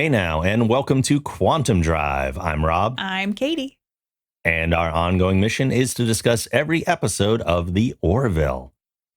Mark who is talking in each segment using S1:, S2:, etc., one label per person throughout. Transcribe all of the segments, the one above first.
S1: Hey now, and welcome to Quantum Drive. I'm Rob.
S2: I'm Katie.
S1: And our ongoing mission is to discuss every episode of the Orville.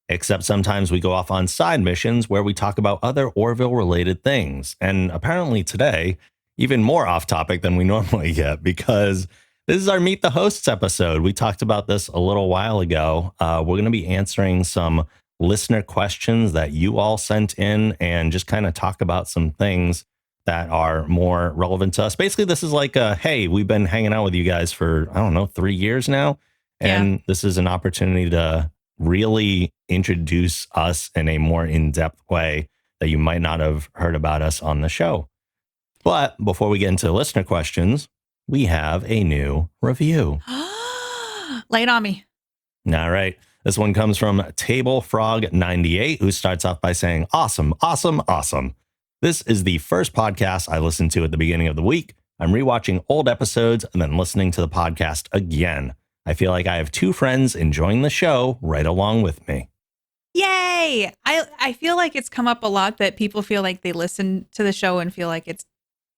S1: Except sometimes we go off on side missions where we talk about other Orville-related things. And apparently today, even more off topic than we normally get, because this is our Meet the Hosts episode. We talked about this a little while ago. We're going to be answering some listener questions that you all sent in and just kind of talk about some things that are more relevant to us. Basically, this is like hey, we've been hanging out with you guys for, 3 years now. And This is an opportunity to really introduce us in a more in-depth way that you might not have heard about us on the show. But before we get into listener questions, we have a new review.
S2: Lay it on me.
S1: All right. This one comes from TableFrog98, who starts off by saying, awesome, awesome, awesome. This is the first podcast I listened to at the beginning of the week. I'm rewatching old episodes and then listening to the podcast again. I feel like I have two friends enjoying the show right along with me.
S2: Yay! I feel like it's come up a lot that people feel like they listen to the show and feel like it's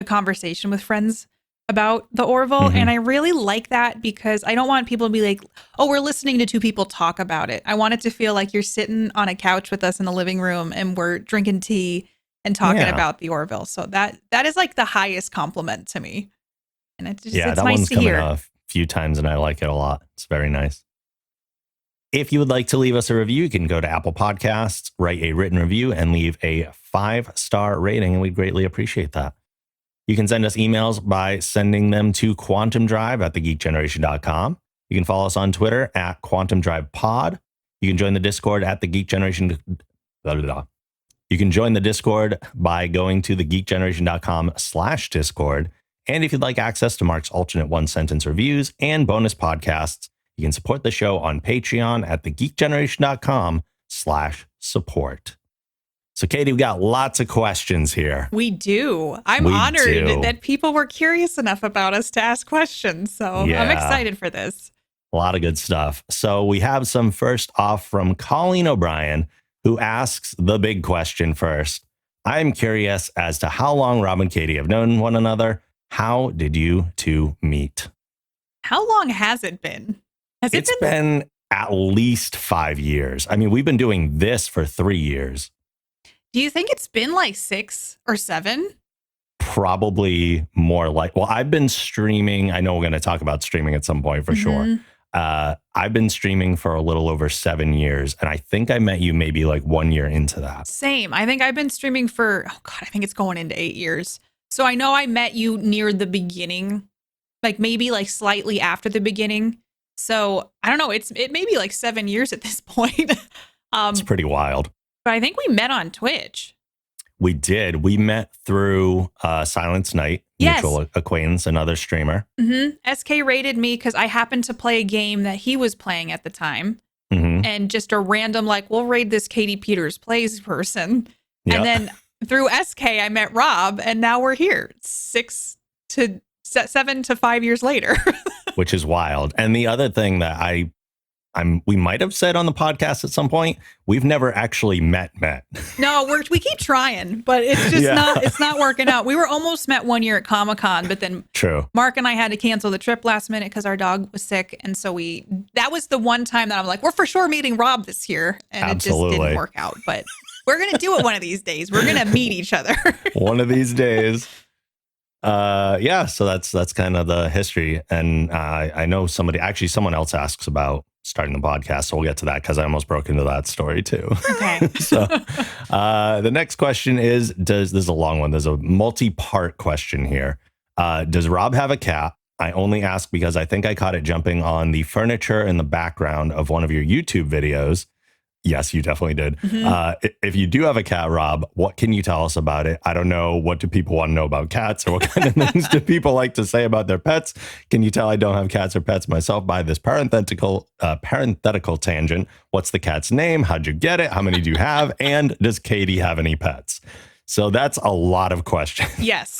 S2: a conversation with friends about the Orville. Mm-hmm. And I really like that because I don't want people to be like, oh, we're listening to two people talk about it. I want it to feel like you're sitting on a couch with us in the living room and we're drinking tea and talking about the Orville. So that is like the highest compliment to me. And it's just, it's
S1: that
S2: nice
S1: one's
S2: to
S1: coming
S2: hear.
S1: a few times and I like it a lot. It's very nice. If you would like to leave us a review, you can go to Apple Podcasts, write a written review and leave a 5-star rating. And we'd greatly appreciate that. You can send us emails by sending them to quantumdrive@thegeekgeneration.com. You can follow us on Twitter at quantumdrivepod. You can join the Discord at the Geek Generation. You can join the Discord by going to thegeekgeneration.com/Discord. And if you'd like access to Mark's alternate one-sentence reviews and bonus podcasts, you can support the show on Patreon at thegeekgeneration.com/support. So, Katie, we got lots of questions here.
S2: We do. I'm honored that people were curious enough about us to ask questions. So I'm excited for this.
S1: A lot of good stuff. So we have some first off from Colleen O'Brien, who asks the big question first. I'm curious as to how long Rob and Katie have known one another. How did you two meet?
S2: How long has it been?
S1: It's been at least 5 years. I mean, we've been doing this for 3 years.
S2: Do you think it's been like 6 or 7?
S1: Probably more like, well, I've been streaming. I know we're going to talk about streaming at some point for sure. I've been streaming for a little over 7 years. And I think I met you maybe like 1 year into that.
S2: Same. I think I've been streaming for, I think it's going into 8 years. So I know I met you near the beginning, like maybe like slightly after the beginning. So I don't know. It may be like 7 years at this point.
S1: It's pretty wild.
S2: But I think we met on Twitch.
S1: We did. We met through Silence Night, mutual acquaintance, another streamer.
S2: Mm-hmm. SK rated me because I happened to play a game that he was playing at the time. Mm-hmm. And just a random, like, we'll raid this Katie Peters Plays person. Yep. And then through SK, I met Rob, and now we're here 7 to 5 years later.
S1: Which is wild. And the other thing that we might have said on the podcast at some point, we've never actually met.
S2: No, we keep trying, but it's just it's not working out. We were almost met 1 year at Comic-Con, but then Mark and I had to cancel the trip last minute because our dog was sick. And so that was the one time that I'm like, we're for sure meeting Rob this year. And It just didn't work out, but we're going to do it one of these days. We're going to meet each other.
S1: One of these days. So that's kind of the history. And I know someone else asks about starting the podcast, so we'll get to that because I almost broke into that story too.
S2: Okay.
S1: So the next question is, this is a long one. There's a multi-part question here. Does Rob have a cat? I only ask because I think I caught it jumping on the furniture in the background of one of your YouTube videos. Yes, you definitely did. Mm-hmm. If you do have a cat, Rob, what can you tell us about it? I don't know. What do people want to know about cats, or what kind of things do people like to say about their pets? Can you tell I don't have cats or pets myself by this parenthetical tangent? What's the cat's name? How'd you get it? How many do you have? And does Katie have any pets? So that's a lot of questions.
S2: Yes.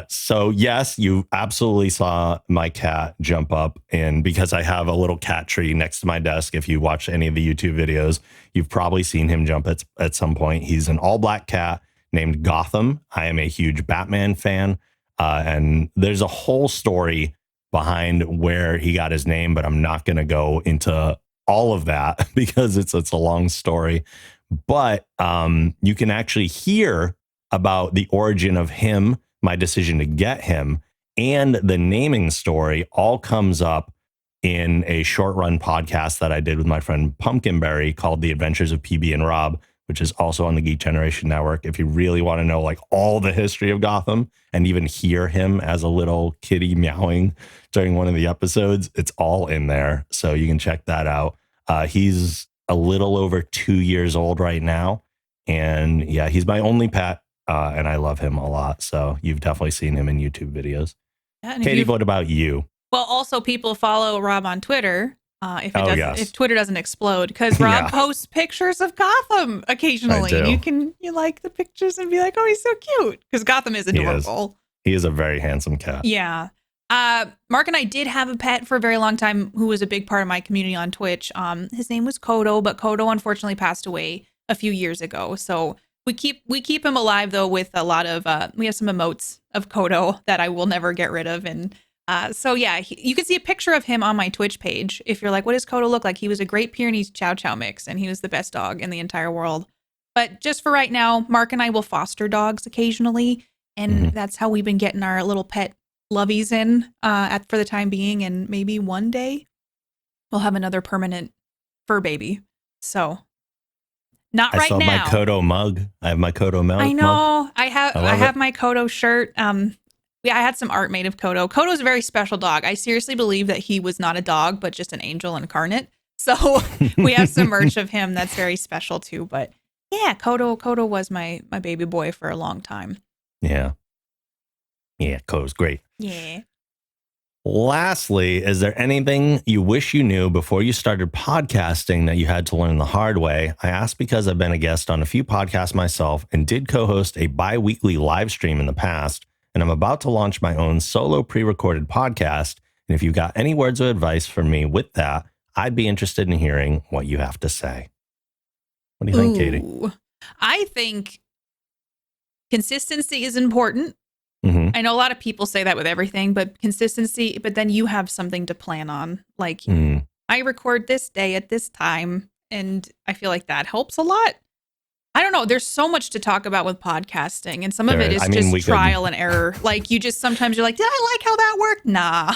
S1: So yes, you absolutely saw my cat jump up in, because I have a little cat tree next to my desk. If you watch any of the YouTube videos, you've probably seen him jump at some point. He's an all black cat named Gotham. I am a huge Batman fan. And there's a whole story behind where he got his name, but I'm not going to go into all of that because it's a long story. But you can actually hear about the origin of him, my decision to get him, and the naming story all comes up in a short run podcast that I did with my friend Pumpkinberry called The Adventures of PB and Rob, which is also on the Geek Generation Network. If you really want to know like all the history of Gotham and even hear him as a little kitty meowing during one of the episodes, it's all in there. So you can check that out. He's a little over 2 years old right now. And yeah, he's my only pet. And I love him a lot. So you've definitely seen him in YouTube videos.
S2: Yeah,
S1: Katie, what about you?
S2: Well, also people follow Rob on Twitter. If Twitter doesn't explode, because Rob posts pictures of Gotham occasionally. And you like the pictures and be like, oh, he's so cute. Because Gotham is adorable.
S1: He is a very handsome cat.
S2: Yeah. Mark and I did have a pet for a very long time who was a big part of my community on Twitch. His name was Kodo, but Kodo unfortunately passed away a few years ago. So we keep him alive though with a lot of we have some emotes of Kodo that I will never get rid of. And so yeah, you can see a picture of him on my Twitch page. If you're like, what does Kodo look like? He was a Great Pyrenees Chow Chow mix, and he was the best dog in the entire world. But just for right now, Mark and I will foster dogs occasionally, and that's how we've been getting our little pet lovies in for the time being. And maybe one day we'll have another permanent fur baby. So not right now.
S1: I saw my Kodo mug. I have my Kodo mug.
S2: I know. I have my Kodo shirt. I had some art made of Kodo. Kodo's a very special dog. I seriously believe that he was not a dog, but just an angel incarnate. So we have some merch of him that's very special too. But yeah, Kodo was my baby boy for a long time.
S1: Yeah. Yeah, Kodo's great.
S2: Yeah.
S1: Lastly, is there anything you wish you knew before you started podcasting that you had to learn the hard way? I ask because I've been a guest on a few podcasts myself and did co-host a bi-weekly live stream in the past. And I'm about to launch my own solo pre-recorded podcast. And if you've got any words of advice for me with that, I'd be interested in hearing what you have to say. What do you think, Katie?
S2: I think consistency is important. I know a lot of people say that with everything, but consistency, but then you have something to plan on. Like I record this day at this time, and I feel like that helps a lot. I don't know. There's so much to talk about with podcasting, and some of it is just trial and error. Like sometimes you're like, did I like how that worked? Nah.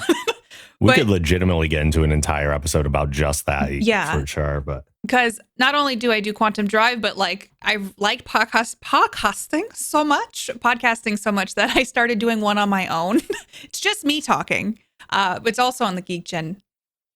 S1: We could legitimately get into an entire episode about just that.
S2: Yeah.
S1: For sure. But
S2: because not only do I do Quantum Drive, but like I like podcasting so much that I started doing one on my own. It's just me talking. It's also on the Geek Gen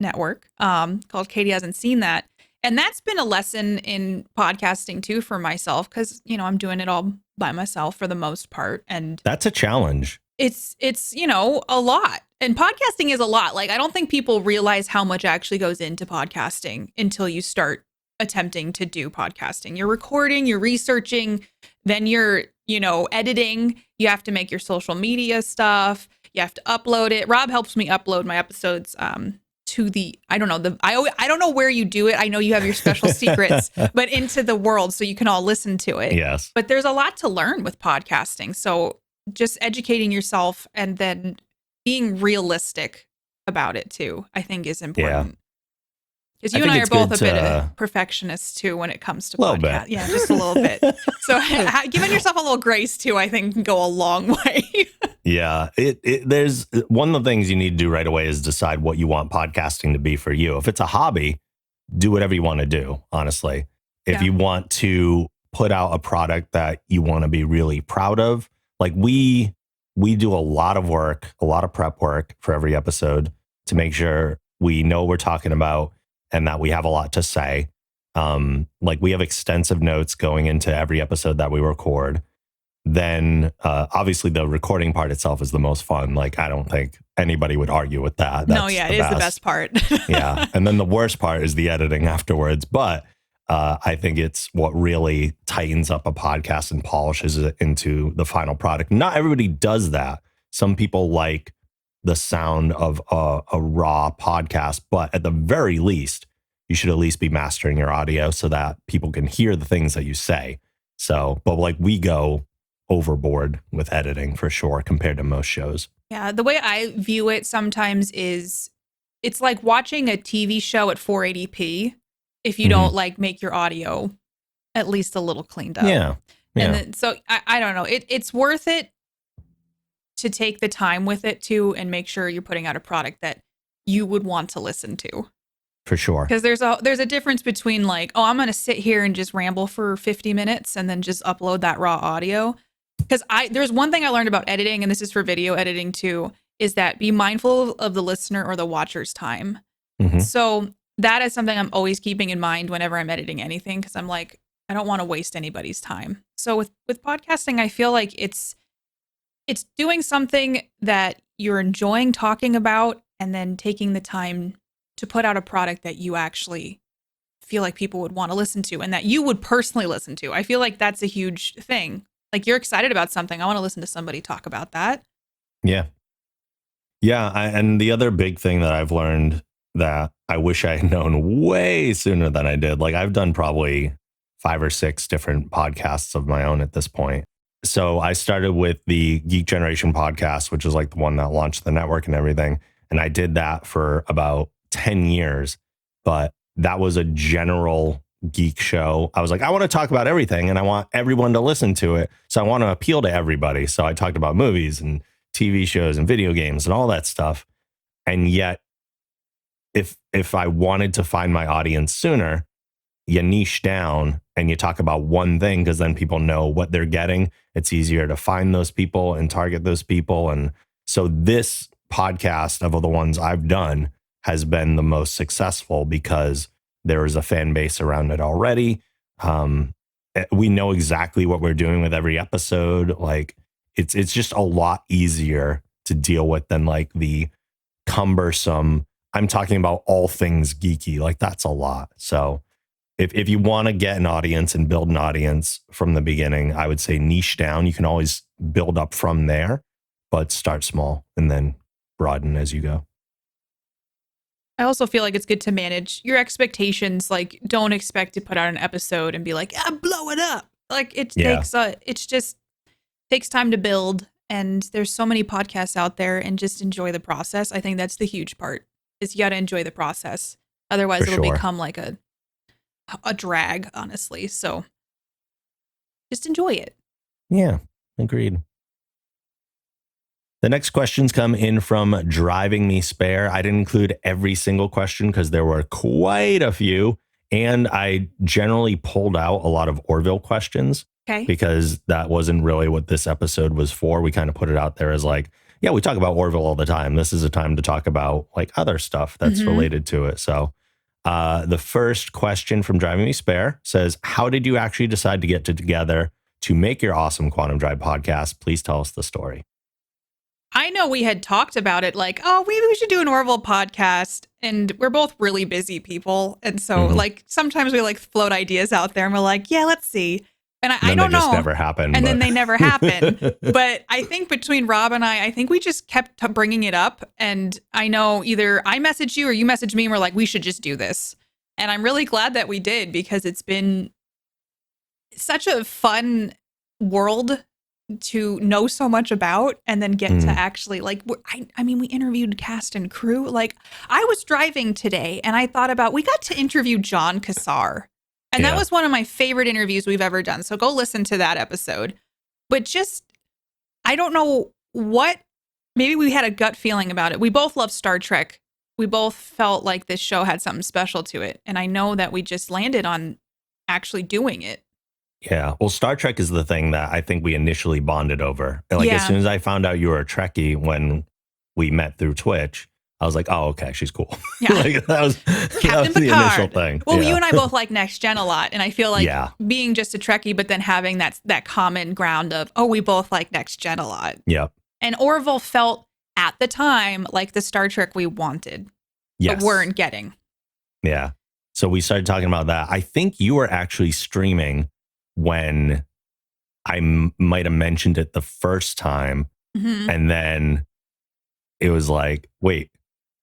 S2: network called Katie Hasn't Seen That. And that's been a lesson in podcasting too for myself, because, I'm doing it all by myself for the most part. And
S1: that's a challenge.
S2: It's a lot. And podcasting is a lot. Like, I don't think people realize how much actually goes into podcasting until you start attempting to do podcasting. You're recording, you're researching, then you're, editing. You have to make your social media stuff. You have to upload it. Rob helps me upload my episodes to I don't know where you do it. I know you have your special secrets, but into the world so you can all listen to it.
S1: Yes.
S2: But there's a lot to learn with podcasting. So just educating yourself and then being realistic about it too, I think is important. Because you and I are both a bit of perfectionists too when it comes to podcasts. Yeah, just a little bit. So giving yourself a little grace too, I think, can go a long way.
S1: Yeah, there's one of the things you need to do right away is decide what you want podcasting to be for you. If it's a hobby, do whatever you want to do, honestly. If you want to put out a product that you want to be really proud of, like we do a lot of work, a lot of prep work for every episode to make sure we know what we're talking about and that we have a lot to say. Like we have extensive notes going into every episode that we record. Then obviously the recording part itself is the most fun. Like, I don't think anybody would argue with that.
S2: It is the best part.
S1: Yeah. And then the worst part is the editing afterwards. But I think it's what really tightens up a podcast and polishes it into the final product. Not everybody does that. Some people like the sound of a raw podcast, but at the very least, you should at least be mastering your audio so that people can hear the things that you say. So, but like we go overboard with editing for sure compared to most shows.
S2: Yeah, the way I view it sometimes is it's like watching a TV show at 480p if you don't like make your audio at least a little cleaned up.
S1: Yeah.
S2: And then, so I don't know. It's worth it to take the time with it too and make sure you're putting out a product that you would want to listen to.
S1: For sure.
S2: Because there's a difference between like, oh, I'm going to sit here and just ramble for 50 minutes and then just upload that raw audio. Because there's one thing I learned about editing, and this is for video editing too, is that be mindful of the listener or the watcher's time. So that is something I'm always keeping in mind whenever I'm editing anything, because I'm like, I don't want to waste anybody's time. So with podcasting, I feel like it's doing something that you're enjoying talking about and then taking the time to put out a product that you actually feel like people would want to listen to and that you would personally listen to. I feel like that's a huge thing. Like, you're excited about something. I want to listen to somebody talk about that.
S1: Yeah. Yeah. And the other big thing that I've learned that I wish I had known way sooner than I did, like I've done probably 5 or 6 different podcasts of my own at this point. So I started with the Geek Generation podcast, which is like the one that launched the network and everything. And I did that for about 10 years, but that was a general geek show. I was like, I want to talk about everything and I want everyone to listen to it. So I want to appeal to everybody. So I talked about movies and TV shows and video games and all that stuff. And yet, if I wanted to find my audience sooner, you niche down and you talk about one thing, because then people know what they're getting. It's easier to find those people and target those people. And so this podcast of all the ones I've done has been the most successful because there is a fan base around it already. We know exactly what we're doing with every episode. Like it's just a lot easier to deal with than like the cumbersome, I'm talking about all things geeky. Like that's a lot. So if you want to get an audience and build an audience from the beginning, I would say niche down. You can always build up from there, but start small and then broaden as you go.
S2: I also feel like it's good to manage your expectations. Like, don't expect to put out an episode and be like, blow it up. Like it just takes time to build. And there's so many podcasts out there, and just enjoy the process. I think that's the huge part, is you got to enjoy the process. Otherwise it'll become like a drag, honestly. So just enjoy it.
S1: Yeah, agreed. The next questions come in from Driving Me Spare. I didn't include every single question because there were quite a few. And I generally pulled out a lot of Orville questions because that wasn't really what this episode was for. We kind of put it out there as like, yeah, we talk about Orville all the time. This is a time to talk about like other stuff that's related to it. So the first question from Driving Me Spare says, how did you actually decide to get together to make your awesome Quantum Drive podcast? Please tell us the story.
S2: I know we had talked about it, like, oh, maybe we should do an Orville podcast. And we're both really busy people. And so like sometimes we like float ideas out there and we're like, yeah, let's see. And I don't know.
S1: Just never happened.
S2: And then they never happen. But I think between Rob and I think we just kept bringing it up. And I know either I messaged you or you messaged me and we're like, we should just do this. And I'm really glad that we did, because it's been such a fun world to know so much about and then get to actually like, I mean, we interviewed cast and crew. Like, I was driving today and I thought about, we got to interview John Cassar. And that was one of my favorite interviews we've ever done. So go listen to that episode. But just, I don't know what, maybe we had a gut feeling about it. We both love Star Trek. We both felt like this show had something special to it. And I know that we just landed on actually doing it.
S1: Yeah. Well, Star Trek is the thing that I think we initially bonded over. And like as soon as I found out you were a Trekkie when we met through Twitch, I was like, oh, okay, she's cool.
S2: Yeah.
S1: Like, that was
S2: Captain
S1: the
S2: Picard.
S1: initial thing.
S2: Well, you and I both like Next Gen a lot. And I feel like being just a Trekkie, but then having that common ground of, oh, we both like Next Gen a lot.
S1: Yep.
S2: And Orville felt at the time like the Star Trek we wanted, but weren't getting.
S1: Yeah. So we started talking about that. I think you were actually streaming when I might have mentioned it the first time. And then it was like, wait,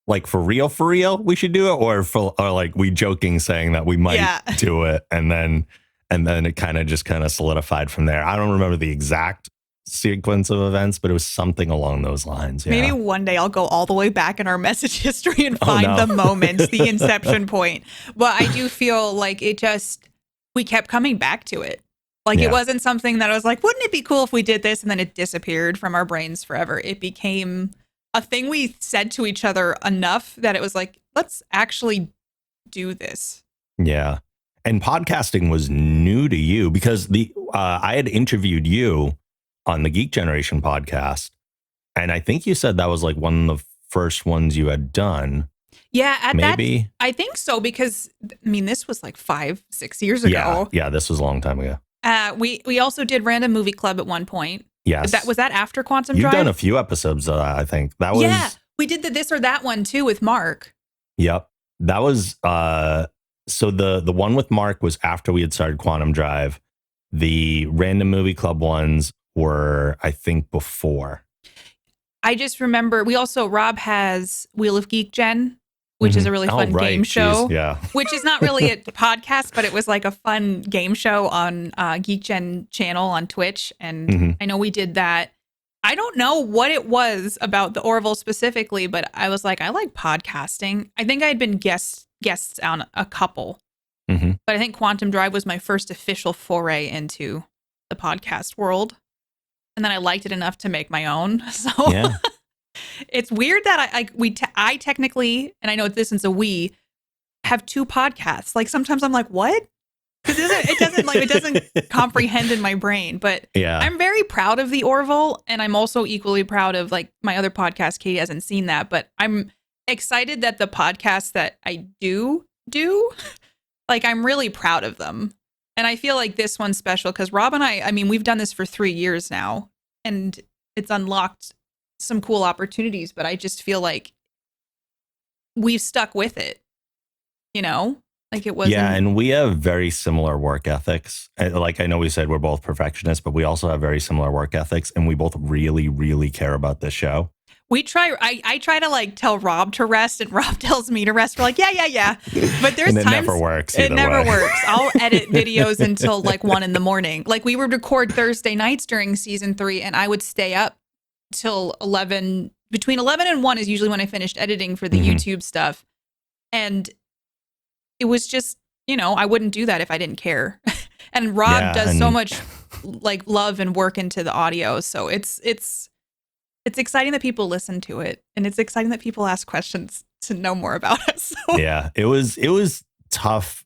S1: like for real, we should do it? Or like we joking saying that we might do it. And then it kind of solidified from there. I don't remember the exact sequence of events, but it was something along those lines. Yeah.
S2: Maybe one day I'll go all the way back in our message history and find the moments, the inception point. But I do feel like we kept coming back to it. Like it wasn't something that I was like, wouldn't it be cool if we did this? And then it disappeared from our brains forever. It became a thing we said to each other enough that it was like, let's actually do this.
S1: Yeah. And podcasting was new to you because I had interviewed you on the Geek Generation podcast. And I think you said that was like one of the first ones you had done.
S2: Yeah,
S1: maybe.
S2: I think so, because I mean, this was like 5-6 years ago.
S1: Yeah, this was a long time ago.
S2: We also did Random Movie Club at one point.
S1: Yes.
S2: Was that after Quantum
S1: You've
S2: Drive?
S1: done a few episodes of that, I think. That was.
S2: Yeah, we did the This or That one too with Mark.
S1: Yep. That was so the one with Mark was after we had started Quantum Drive. The Random Movie Club ones were, I think, before.
S2: I just remember Rob has Wheel of Geek Gen, which is a really fun game show.
S1: Jeez, yeah.
S2: Which is not really a podcast, but it was like a fun game show on Geek Gen channel on Twitch. And I know we did that. I don't know what it was about the Orville specifically, but I was like, I like podcasting. I think I had been guests on a couple, but I think Quantum Drive was my first official foray into the podcast world. And then I liked it enough to make my own. So it's weird that I technically, and I know this is a we, have two podcasts. Like sometimes I'm like, what? Because it doesn't comprehend in my brain. But I'm very proud of the Orville, and I'm also equally proud of like my other podcast. Katie hasn't seen that, but I'm excited that the podcasts that I do, like I'm really proud of them. And I feel like this one's special because Rob and I mean, we've done this for 3 years now, and it's unlocked some cool opportunities, but I just feel like we've stuck with it, you know? Like it wasn't.
S1: Yeah, and we have very similar work ethics. Like I know we said we're both perfectionists, but we also have very similar work ethics, and we both really, really care about this show.
S2: I try to like tell Rob to rest, and Rob tells me to rest. We're like, yeah. But there's
S1: and
S2: times
S1: never works.
S2: It never works. I'll edit videos until like 1 a.m. Like we would record Thursday nights during season 3, and I would stay up till 11. Between 11 and 1 is usually when I finished editing for the YouTube stuff. And it was just, I wouldn't do that if I didn't care. And Rob does so much like love and work into the audio. So it's exciting that people listen to it, and it's exciting that people ask questions to know more about us. So.
S1: Yeah, it was tough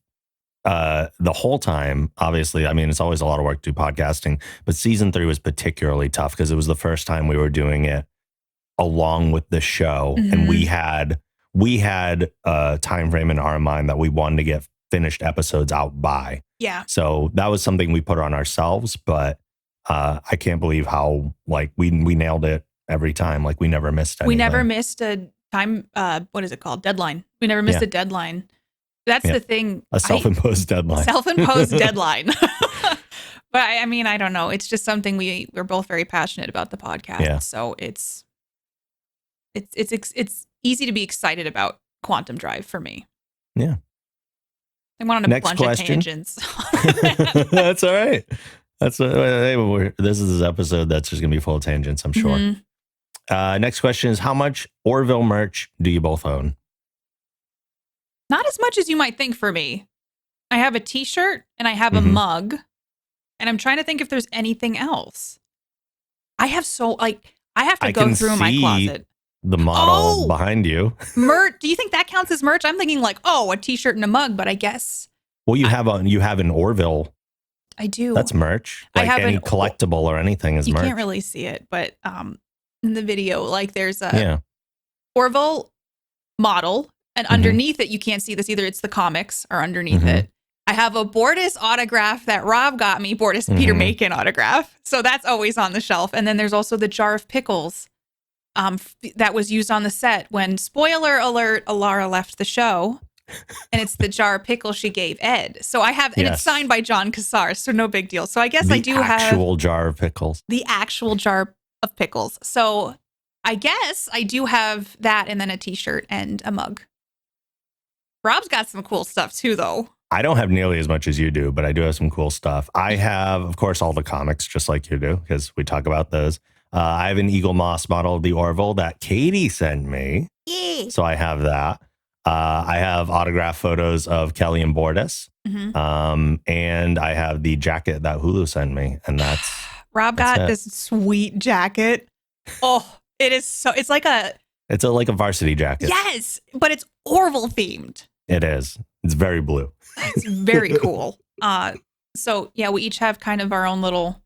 S1: the whole time. Obviously, I mean, it's always a lot of work to do podcasting, but season 3 was particularly tough because it was the first time we were doing it along with the show, and we had a time frame in our mind that we wanted to get finished episodes out by.
S2: Yeah.
S1: So that was something we put on ourselves, but I can't believe how like we nailed it every time. Like we never missed anything.
S2: We never missed a time, what is it called? Deadline. We never missed a deadline. That's the thing.
S1: A self-imposed deadline.
S2: Self-imposed deadline. But I mean, I don't know. It's just something we're both very passionate about the podcast.
S1: Yeah.
S2: So it's easy to be excited about Quantum Drive for me.
S1: Yeah.
S2: I went on a bunch of tangents.
S1: That's all right. This is an episode that's just going to be full of tangents, I'm sure. Next question is, how much Orville merch do you both own?
S2: Not as much as you might think for me. I have a t-shirt and I have a mug, and I'm trying to think if there's anything else. I have to go through my closet.
S1: The model behind you.
S2: Merch. Do you think that counts as merch? I'm thinking like, a t-shirt and a mug, but I guess.
S1: Well, you have an Orville.
S2: I do.
S1: That's merch. Like I have any collectible or anything is merch.
S2: You can't really see it, but in the video, like there's a Orville model, and underneath it, you can't see this either. It's the comics are underneath it. I have a Bortus autograph that Rob got me, Bortus Peter Macon autograph. So that's always on the shelf. And then there's also the jar of pickles that was used on the set when, spoiler alert, Alara left the show. And it's the jar of pickles she gave Ed. So I have, and it's signed by John Cassar, so no big deal. So I guess I do have
S1: the actual jar of pickles.
S2: The actual jar of pickles. So I guess I do have that, and then a t-shirt and a mug. Rob's got some cool stuff too, though.
S1: I don't have nearly as much as you do, but I do have some cool stuff. I have, of course, all the comics, just like you do, because we talk about those. I have an Eagle Moss model of the Orville that Katie sent me.
S2: Yay.
S1: So I have that. I have autographed photos of Kelly and Bordis. And I have the jacket that Hulu sent me. And
S2: Rob got this sweet jacket. Oh, it's like a
S1: varsity jacket.
S2: Yes, but it's Orville themed.
S1: It is. It's very blue.
S2: It's very cool. So yeah, we each have kind of our own little.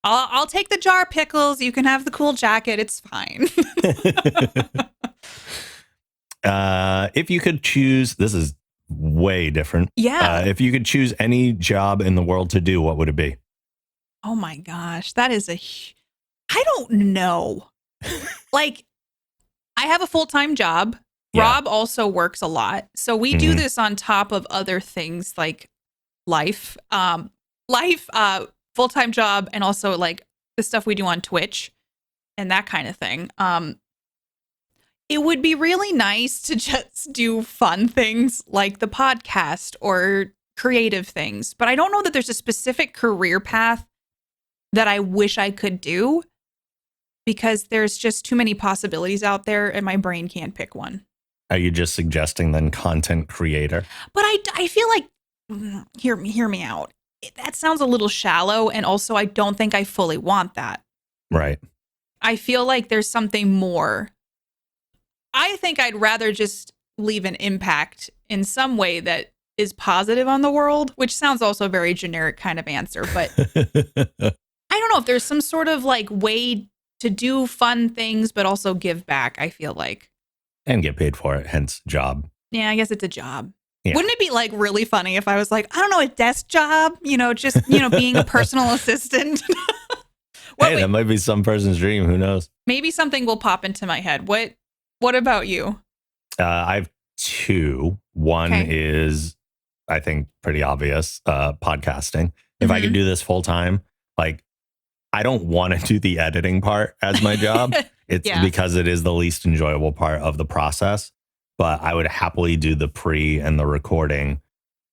S2: I'll take the jar pickles. You can have the cool jacket. It's fine.
S1: If you could choose, this is way different.
S2: Yeah.
S1: If you could choose any job in the world to do, what would it be?
S2: Oh my gosh, that is I don't know. Like, I have a full-time job. Yeah. Rob also works a lot. So we do this on top of other things like life, full-time job, and also like the stuff we do on Twitch and that kind of thing. It would be really nice to just do fun things like the podcast or creative things. But I don't know that there's a specific career path that I wish I could do because there's just too many possibilities out there and my brain can't pick one.
S1: Are you just suggesting then content creator?
S2: But I feel like, hear me out. That sounds a little shallow. And also I don't think I fully want that.
S1: Right.
S2: I feel like there's something more. I think I'd rather just leave an impact in some way that is positive on the world, which sounds also a very generic kind of answer. But I don't know if there's some sort of like way to do fun things, but also give back, I feel like.
S1: And get paid for it, hence job.
S2: Yeah, I guess it's a job.
S1: Yeah.
S2: Wouldn't it be like really funny if I was like, I don't know, a desk job, just, being a personal assistant?
S1: That might be some person's dream. Who knows? Maybe
S2: something will pop into my head. What about you?
S1: I have two. One is, I think, pretty obvious, podcasting. If I could do this full time, like, I don't want to do the editing part as my job. It's because it is the least enjoyable part of the process. But I would happily do the pre and the recording.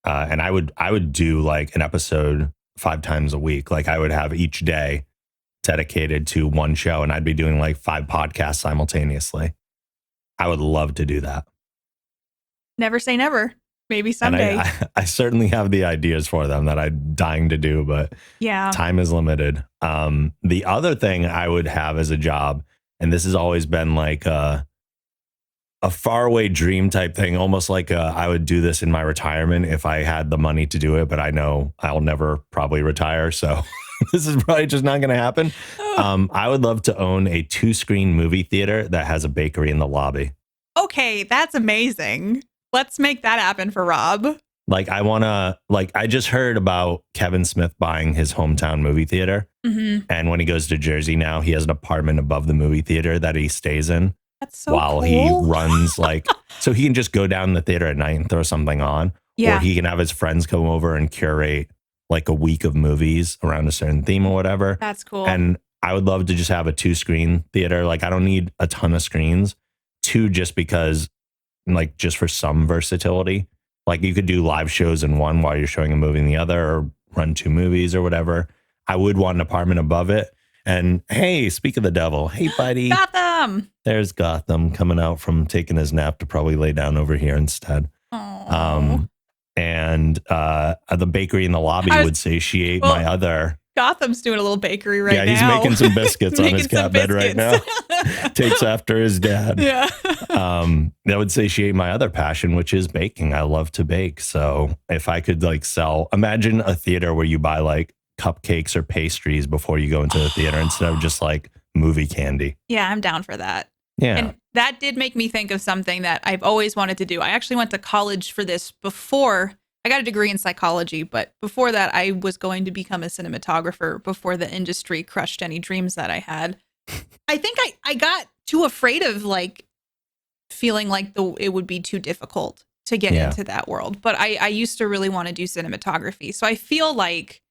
S1: And I would do like an episode 5 times a week. Like I would have each day dedicated to one show and I'd be doing like 5 podcasts simultaneously. I would love to do that.
S2: Never say never. Maybe someday.
S1: And I certainly have the ideas for them that I'm dying to do, but time is limited. The other thing I would have as a job, and this has always been like a faraway dream type thing, almost like I would do this in my retirement if I had the money to do it, but I know I'll never probably retire. So this is probably just not going to happen. I would love to own a 2-screen movie theater that has a bakery in the lobby.
S2: Okay, that's amazing. Let's make that happen for Rob.
S1: Like I just heard about Kevin Smith buying his hometown movie theater. And when he goes to Jersey now, he has an apartment above the movie theater that he stays in.
S2: That's so
S1: while
S2: cool.
S1: He runs so he can just go down the theater at night and throw something on.
S2: Yeah.
S1: Or he can have his friends come over and curate like a week of movies around a certain theme or whatever.
S2: That's cool.
S1: And I would love to just have a 2-screen theater. Like I don't need a ton of screens. 2 just because like just for some versatility. Like you could do live shows in one while you're showing a movie in the other or run 2 movies or whatever. I would want an apartment above it. And hey, speak of the devil. Hey, buddy.
S2: Gotham.
S1: There's Gotham coming out from taking his nap to probably lay down over here instead.
S2: Aww.
S1: And the bakery in the lobby would satiate my other.
S2: Gotham's doing a little bakery right now.
S1: Yeah, he's making some biscuits on his cat bed right now. Takes after his dad.
S2: Yeah.
S1: That would satiate my other passion, which is baking. I love to bake. So if I could like imagine a theater where you buy like cupcakes or pastries before you go into the theater instead of just like movie candy.
S2: Yeah, I'm down for that.
S1: Yeah.
S2: And that did make me think of something that I've always wanted to do. I actually went to college for this before. I got a degree in psychology, but before that, I was going to become a cinematographer before the industry crushed any dreams that I had. I think I got too afraid of like feeling like it would be too difficult to get into that world. But I used to really want to do cinematography. So I feel like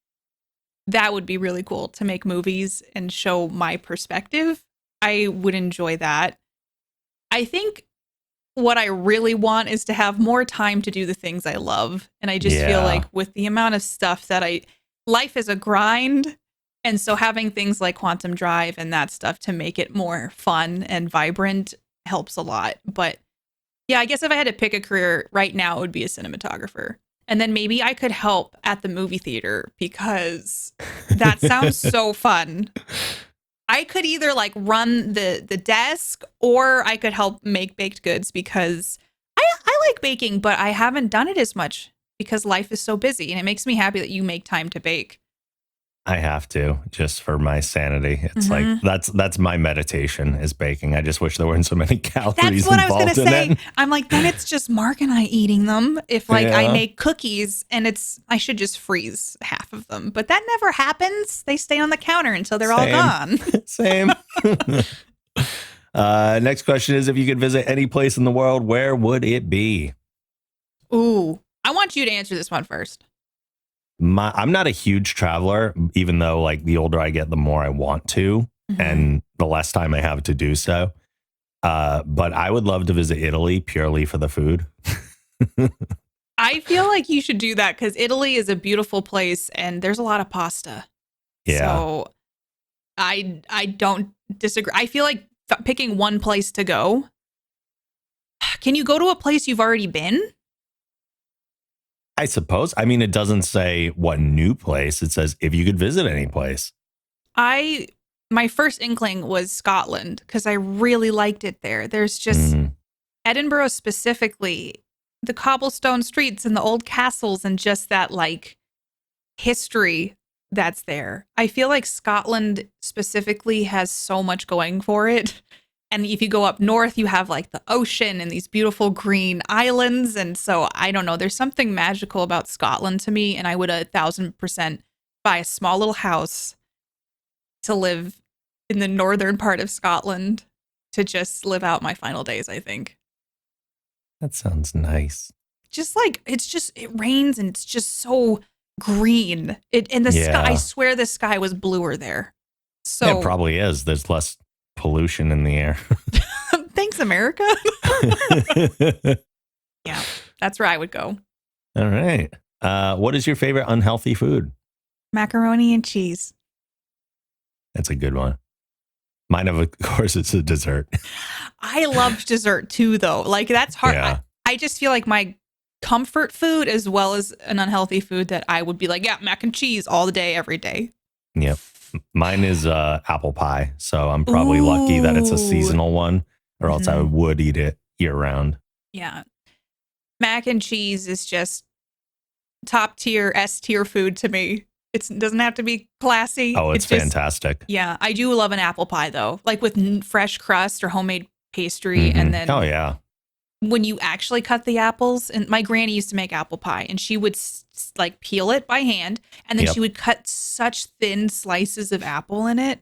S2: that would be really cool to make movies and show my perspective. I would enjoy that. I think what I really want is to have more time to do the things I love. And I just feel
S1: Yeah.
S2: like with the amount of stuff that life is a grind. And so having things like Quantum Drive and that stuff to make it more fun and vibrant helps a lot. But yeah, I guess if I had to pick a career right now, it would be a cinematographer. And then maybe I could help at the movie theater because that sounds so fun. I could either like run the desk or I could help make baked goods because I like baking, but I haven't done it as much because life is so busy. And it makes me happy that you make time to bake.
S1: I have to, just for my sanity. It's
S2: Mhm.
S1: like that's my meditation is baking. I just wish there weren't so many
S2: That's
S1: calories
S2: what I was gonna
S1: involved in
S2: say.
S1: it.
S2: I'm like, then it's just Mark and I eating them. If like I
S1: Yeah.
S2: make cookies and I should just freeze half of them. But that never happens. They stay on the counter until they're all
S1: Same.
S2: gone.
S1: Same. Next question is, if you could visit any place in the world, where would it be?
S2: Ooh, I want you to answer this one first.
S1: I'm not a huge traveler, even though like the older I get, the more I want to,
S2: Mhm.
S1: and the less time I have to do so. But I would love to visit Italy purely for the food.
S2: I feel like you should do that because Italy is a beautiful place and there's a lot of pasta.
S1: Yeah.
S2: So I don't disagree. I feel like picking one place to go. Can you go to a place you've already been?
S1: I suppose. I mean, it doesn't say what new place. It says if you could visit any place.
S2: My first inkling was Scotland because I really liked it there. There's just Edinburgh specifically, the cobblestone streets and the old castles and just that like history that's there. I feel like Scotland specifically has so much going for it. And if you go up north, you have like the ocean and these beautiful green islands. And so I don't know, there's something magical about Scotland to me. And I would 1,000% buy a small little house to live in the northern part of Scotland to just live out my final days, I think.
S1: That sounds nice.
S2: Just like it rains and it's just so green. And the sky, I swear the sky was bluer there. So
S1: it probably is. There's less pollution in the air.
S2: thanks, America. Yeah, that's where I would go.
S1: All right. What is your favorite unhealthy food?
S2: Macaroni and cheese.
S1: That's a good one. Mine, of course, it's a dessert.
S2: I love dessert too, though. Like that's hard.
S1: Yeah.
S2: I just feel like my comfort food as well as an unhealthy food that I would be like, yeah, mac and cheese all the day, every day.
S1: Yep. Mine is apple pie. So I'm probably lucky that it's a seasonal one, or else I would eat it year round.
S2: Yeah. Mac and cheese is just top tier, S tier food to me. It doesn't have to be classy.
S1: Oh, it's fantastic.
S2: Yeah. I do love an apple pie though, like with fresh crust or homemade pastry. And then
S1: oh yeah,
S2: when you actually cut the apples, and my granny used to make apple pie and she would like peel it by hand and then she would cut such thin slices of apple in it.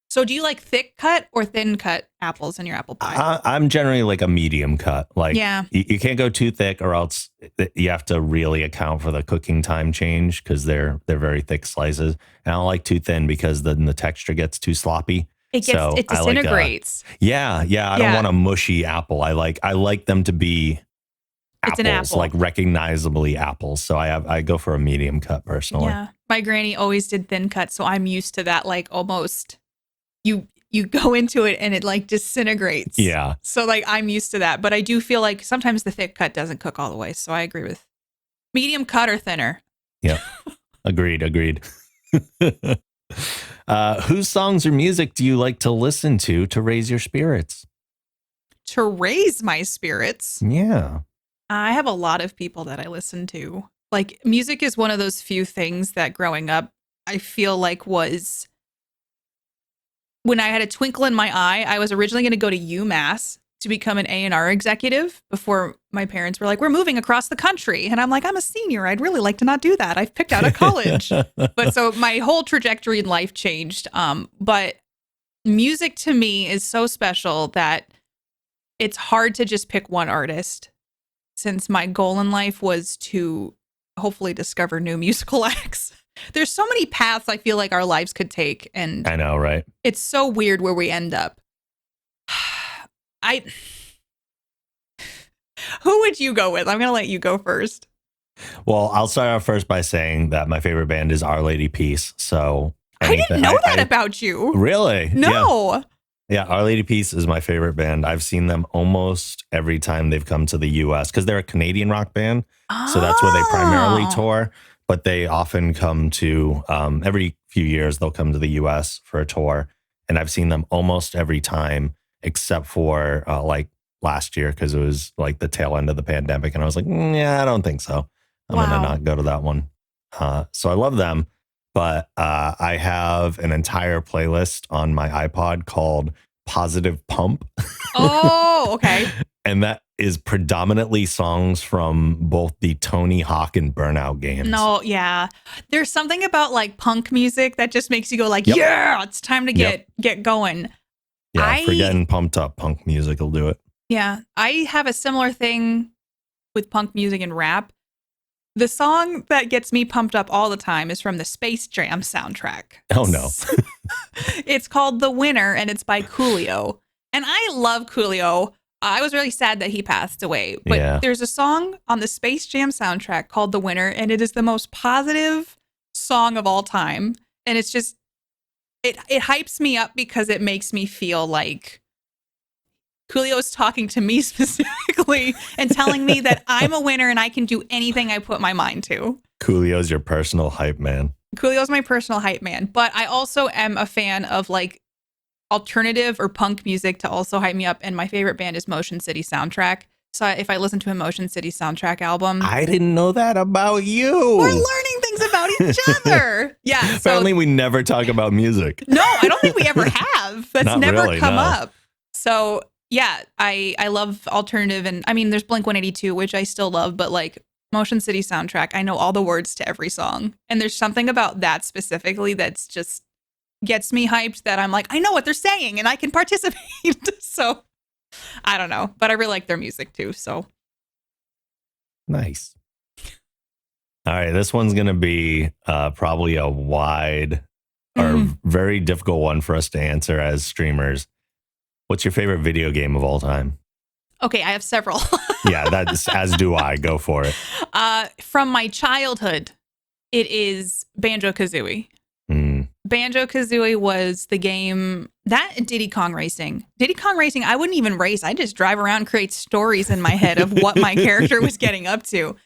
S2: So do you like thick cut or thin cut apples in your apple pie?
S1: I'm generally like a medium cut. Like you can't go too thick or else you have to really account for the cooking time change because they're very thick slices. And I don't like too thin because then the texture gets too sloppy.
S2: It disintegrates.
S1: I don't want a mushy apple. I like them to be apples,
S2: it's an apple.
S1: like recognizably apples. So I go for a medium cut personally.
S2: Yeah. My granny always did thin cut, so I'm used to that. Like almost you go into it and it like disintegrates.
S1: Yeah.
S2: So like I'm used to that, but I do feel like sometimes the thick cut doesn't cook all the way. So I agree with medium cut or thinner.
S1: Yep. Agreed. Whose songs or music do you like to listen to raise your spirits?
S2: To raise my spirits?
S1: Yeah.
S2: I have a lot of people that I listen to. Like music is one of those few things that growing up, I feel like was when I had a twinkle in my eye. I was originally going to go to UMass to become an A&R executive before my parents were like, we're moving across the country. And I'm like, I'm a senior. I'd really like to not do that. I've picked out a college. But so my whole trajectory in life changed. But music to me is so special that it's hard to just pick one artist, since my goal in life was to hopefully discover new musical acts. There's so many paths I feel like our lives could take. And
S1: I know, right?
S2: It's so weird where we end up. Who would you go with? I'm going to let you go first.
S1: Well, I'll start off first by saying that my favorite band is Our Lady Peace. So
S2: I didn't know that about you.
S1: Really?
S2: No.
S1: Yeah, Our Lady Peace is my favorite band. I've seen them almost every time they've come to the US because they're a Canadian rock band. So that's where they primarily tour. But they often come to, every few years, they'll come to the US for a tour. And I've seen them almost every time, except for like last year, because it was like the tail end of the pandemic. And I was like, yeah, I don't think so. I'm going to not go to that one. So I love them. But I have an entire playlist on my iPod called Positive Pump.
S2: Oh, okay.
S1: And that is predominantly songs from both the Tony Hawk and Burnout games.
S2: No, yeah. There's something about like punk music that just makes you go like, yeah, it's time to get going.
S1: Yeah, forgetting pumped up punk music will do it.
S2: Yeah, I have a similar thing with punk music and rap. The song that gets me pumped up all the time is from the Space Jam soundtrack.
S1: Oh, no.
S2: It's called The Winner, and it's by Coolio. And I love Coolio. I was really sad that he passed away. But there's a song on the Space Jam soundtrack called The Winner, and it is the most positive song of all time. And it's just, it hypes me up because it makes me feel like Coolio's talking to me specifically and telling me that I'm a winner and I can do anything I put my mind to.
S1: Coolio's your personal hype man.
S2: Coolio's my personal hype man. But I also am a fan of like alternative or punk music to also hype me up. And my favorite band is Motion City Soundtrack. So if I listen to a Motion City Soundtrack album.
S1: I didn't know that about you.
S2: We're learning things about each other. Yeah.
S1: Apparently we never talk about music.
S2: No, I don't think we ever have. That's
S1: Not
S2: never
S1: really,
S2: come
S1: no.
S2: up. So yeah, I love alternative. And I mean, there's Blink-182, which I still love, but like Motion City Soundtrack, I know all the words to every song. And there's something about that specifically that's just gets me hyped that I'm like, I know what they're saying and I can participate. So I don't know, but I really like their music too. So
S1: nice. All right, this one's going to be probably a wide or very difficult one for us to answer as streamers. What's your favorite video game of all time?
S2: Okay, I have several.
S1: Yeah, that's as do I. Go for it.
S2: From my childhood, it is Banjo-Kazooie. Banjo-Kazooie was the game that and Diddy Kong Racing. Diddy Kong Racing, I wouldn't even race. I just drive around and create stories in my head of what my character was getting up to.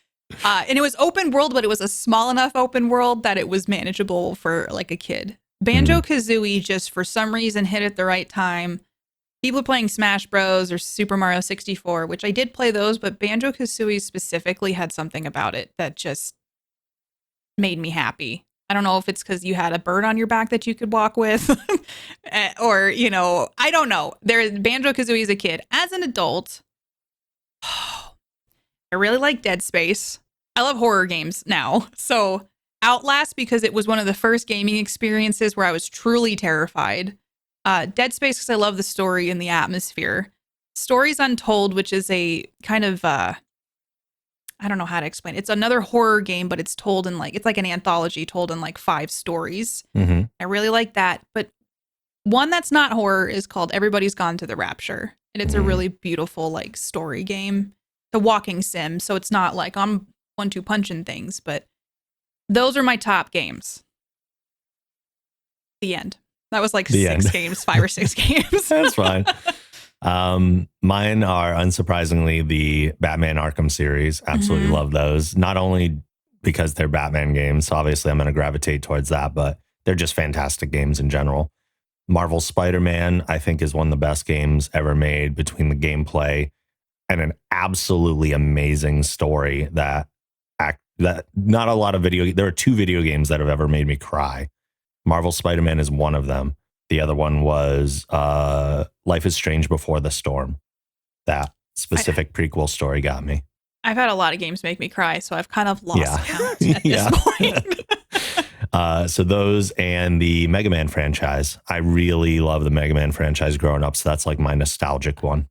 S2: And it was open world, but it was a small enough open world that it was manageable for like a kid. Banjo-Kazooie just for some reason hit at the right time. People playing Smash Bros. Or Super Mario 64, which I did play those, but Banjo-Kazooie specifically had something about it that just made me happy. I don't know if it's because you had a bird on your back that you could walk with or, you know, I don't know. Banjo-Kazooie as a kid. As an adult, I really like Dead Space. I love horror games now. So Outlast, because it was one of the first gaming experiences where I was truly terrified. Dead Space, because I love the story and the atmosphere. Stories Untold, which is a kind of, I don't know how to explain it. It's another horror game, but it's told in it's like an anthology told in like 5 stories. I really like that. But one that's not horror is called Everybody's Gone to the Rapture. And it's a really beautiful like story game. It's a walking sim. So it's not like I'm 1-2 punching things, but those are my top games. The end. That was like 6 games, 5 or 6 games.
S1: That's fine. Mine are unsurprisingly the Batman Arkham series. Absolutely love those. Not only because they're Batman games, so obviously I'm going to gravitate towards that, but they're just fantastic games in general. Marvel Spider-Man, I think, is one of the best games ever made between the gameplay and an absolutely amazing story that not a lot of there are 2 video games that have ever made me cry. Marvel Spider-Man is one of them. The other one was Life is Strange Before the Storm. That specific prequel story got me.
S2: I've had a lot of games make me cry, so I've kind of lost count at this point.
S1: So those and the Mega Man franchise. I really love the Mega Man franchise growing up, so that's like my nostalgic one.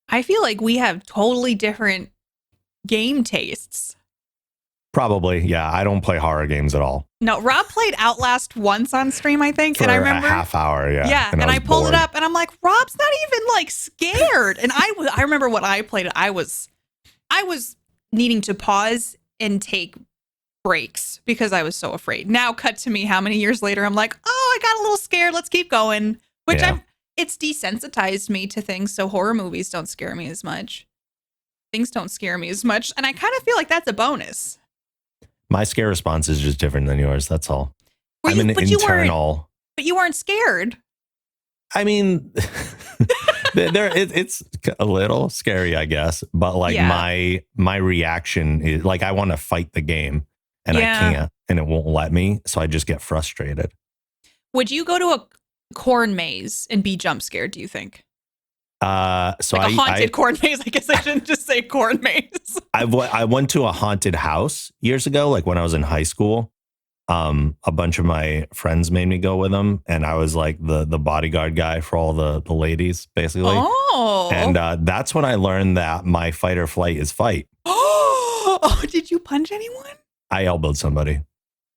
S2: I feel like we have totally different game tastes.
S1: Probably, yeah. I don't play horror games at all.
S2: No, Rob played Outlast once on stream, I think.
S1: For
S2: and I remember
S1: a half hour, yeah.
S2: Yeah, and I pulled it up and I'm like, Rob's not even like scared. And I remember what I played. I was I was needing to pause and take breaks because I was so afraid. Now cut to me how many years later I'm like, oh, I got a little scared. Let's keep going. Which it's desensitized me to things. So horror movies don't scare me as much. Things don't scare me as much. And I kind of feel like that's a bonus.
S1: My scare response is just different than yours. That's all. I'm an internal.
S2: But you weren't scared.
S1: I mean, it's a little scary, I guess. But like my reaction is like I want to fight the game and I can't, and it won't let me. So I just get frustrated.
S2: Would you go to a corn maze and be jump scared, do you think?
S1: So
S2: like a haunted corn maze. I guess I shouldn't just say corn maze.
S1: I went to a haunted house years ago, like when I was in high school. A bunch of my friends made me go with them, and I was like the bodyguard guy for all the ladies, basically.
S2: Oh,
S1: and that's when I learned that my fight or flight is fight.
S2: Oh, did you punch anyone?
S1: I elbowed somebody.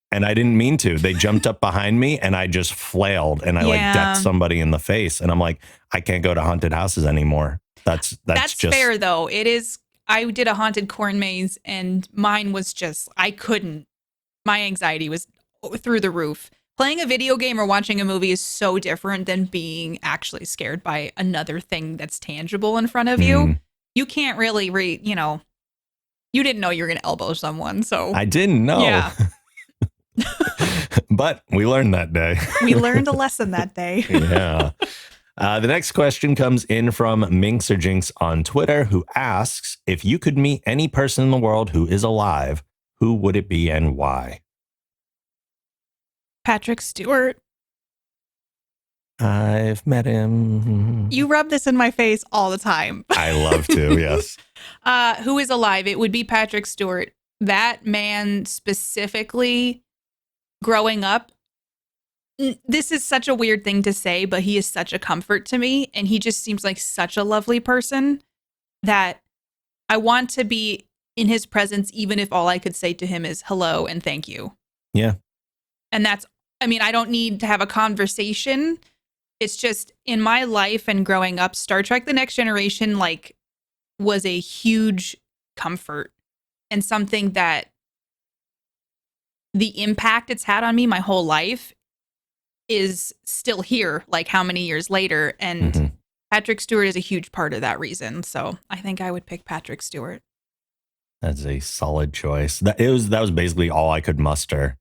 S1: And I didn't mean to. They jumped up behind me and I just flailed and I like decked somebody in the face. And I'm like, I can't go to haunted houses anymore. That's just
S2: fair though. It is. I did a haunted corn maze and mine was just, I couldn't. My anxiety was through the roof. Playing a video game or watching a movie is so different than being actually scared by another thing that's tangible in front of you. You can't really you didn't know you were going to elbow someone. So
S1: I didn't know.
S2: Yeah.
S1: But we learned that day.
S2: We learned a lesson that day.
S1: Yeah. The next question comes in from Minx or Jinx on Twitter, who asks, if you could meet any person in the world who is alive, who would it be and why?
S2: Patrick Stewart.
S1: I've met him.
S2: You rub this in my face all the time.
S1: I love to, yes.
S2: Who is alive? It would be Patrick Stewart. That man specifically, growing up, this is such a weird thing to say, but he is such a comfort to me. And he just seems like such a lovely person that I want to be in his presence, even if all I could say to him is hello and thank you.
S1: Yeah.
S2: And I don't need to have a conversation. It's just in my life and growing up, Star Trek: The Next Generation, was a huge comfort and something that the impact it's had on me my whole life is still here, like how many years later. And Patrick Stewart is a huge part of that reason. So I think I would pick Patrick Stewart.
S1: That's a solid choice. That was basically all I could muster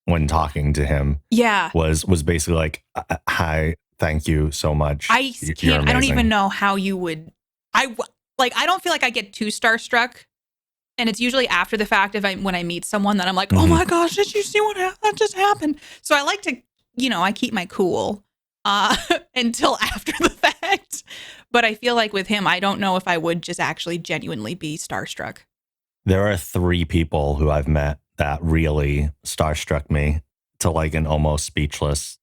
S1: when talking to him.
S2: Yeah.
S1: Was basically like, hi, thank you so much.
S2: I don't even know how you would. I don't feel like I get too starstruck. And it's usually after the fact when I meet someone that I'm like, oh my gosh, did you see that just happened? So I like to, I keep my cool until after the fact. But I feel like with him, I don't know if I would just actually genuinely be starstruck.
S1: There are 3 people who I've met that really starstruck me to like an almost speechless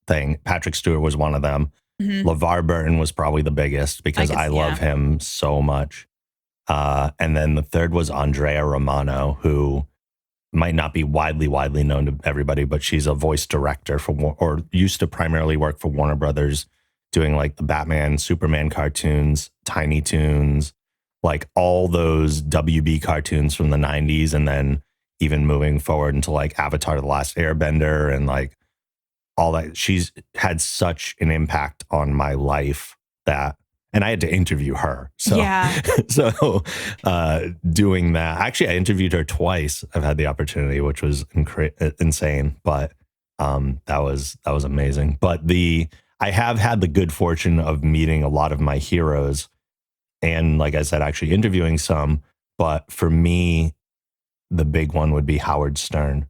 S1: thing. Patrick Stewart was one of them. LeVar Burton was probably the biggest because I love him so much. And then the third was Andrea Romano, who might not be widely known to everybody, but she's a voice director or used to primarily work for Warner Brothers, doing like the Batman, Superman cartoons, Tiny Toons, like all those WB cartoons from the 90s. And then even moving forward into like Avatar: The Last Airbender and like all that. She's had such an impact on my life and I had to interview her. So, doing that, actually, I interviewed her twice. I've had the opportunity, which was insane, but that was amazing. But I have had the good fortune of meeting a lot of my heroes, and like I said, actually interviewing some. But for me, the big one would be Howard Stern,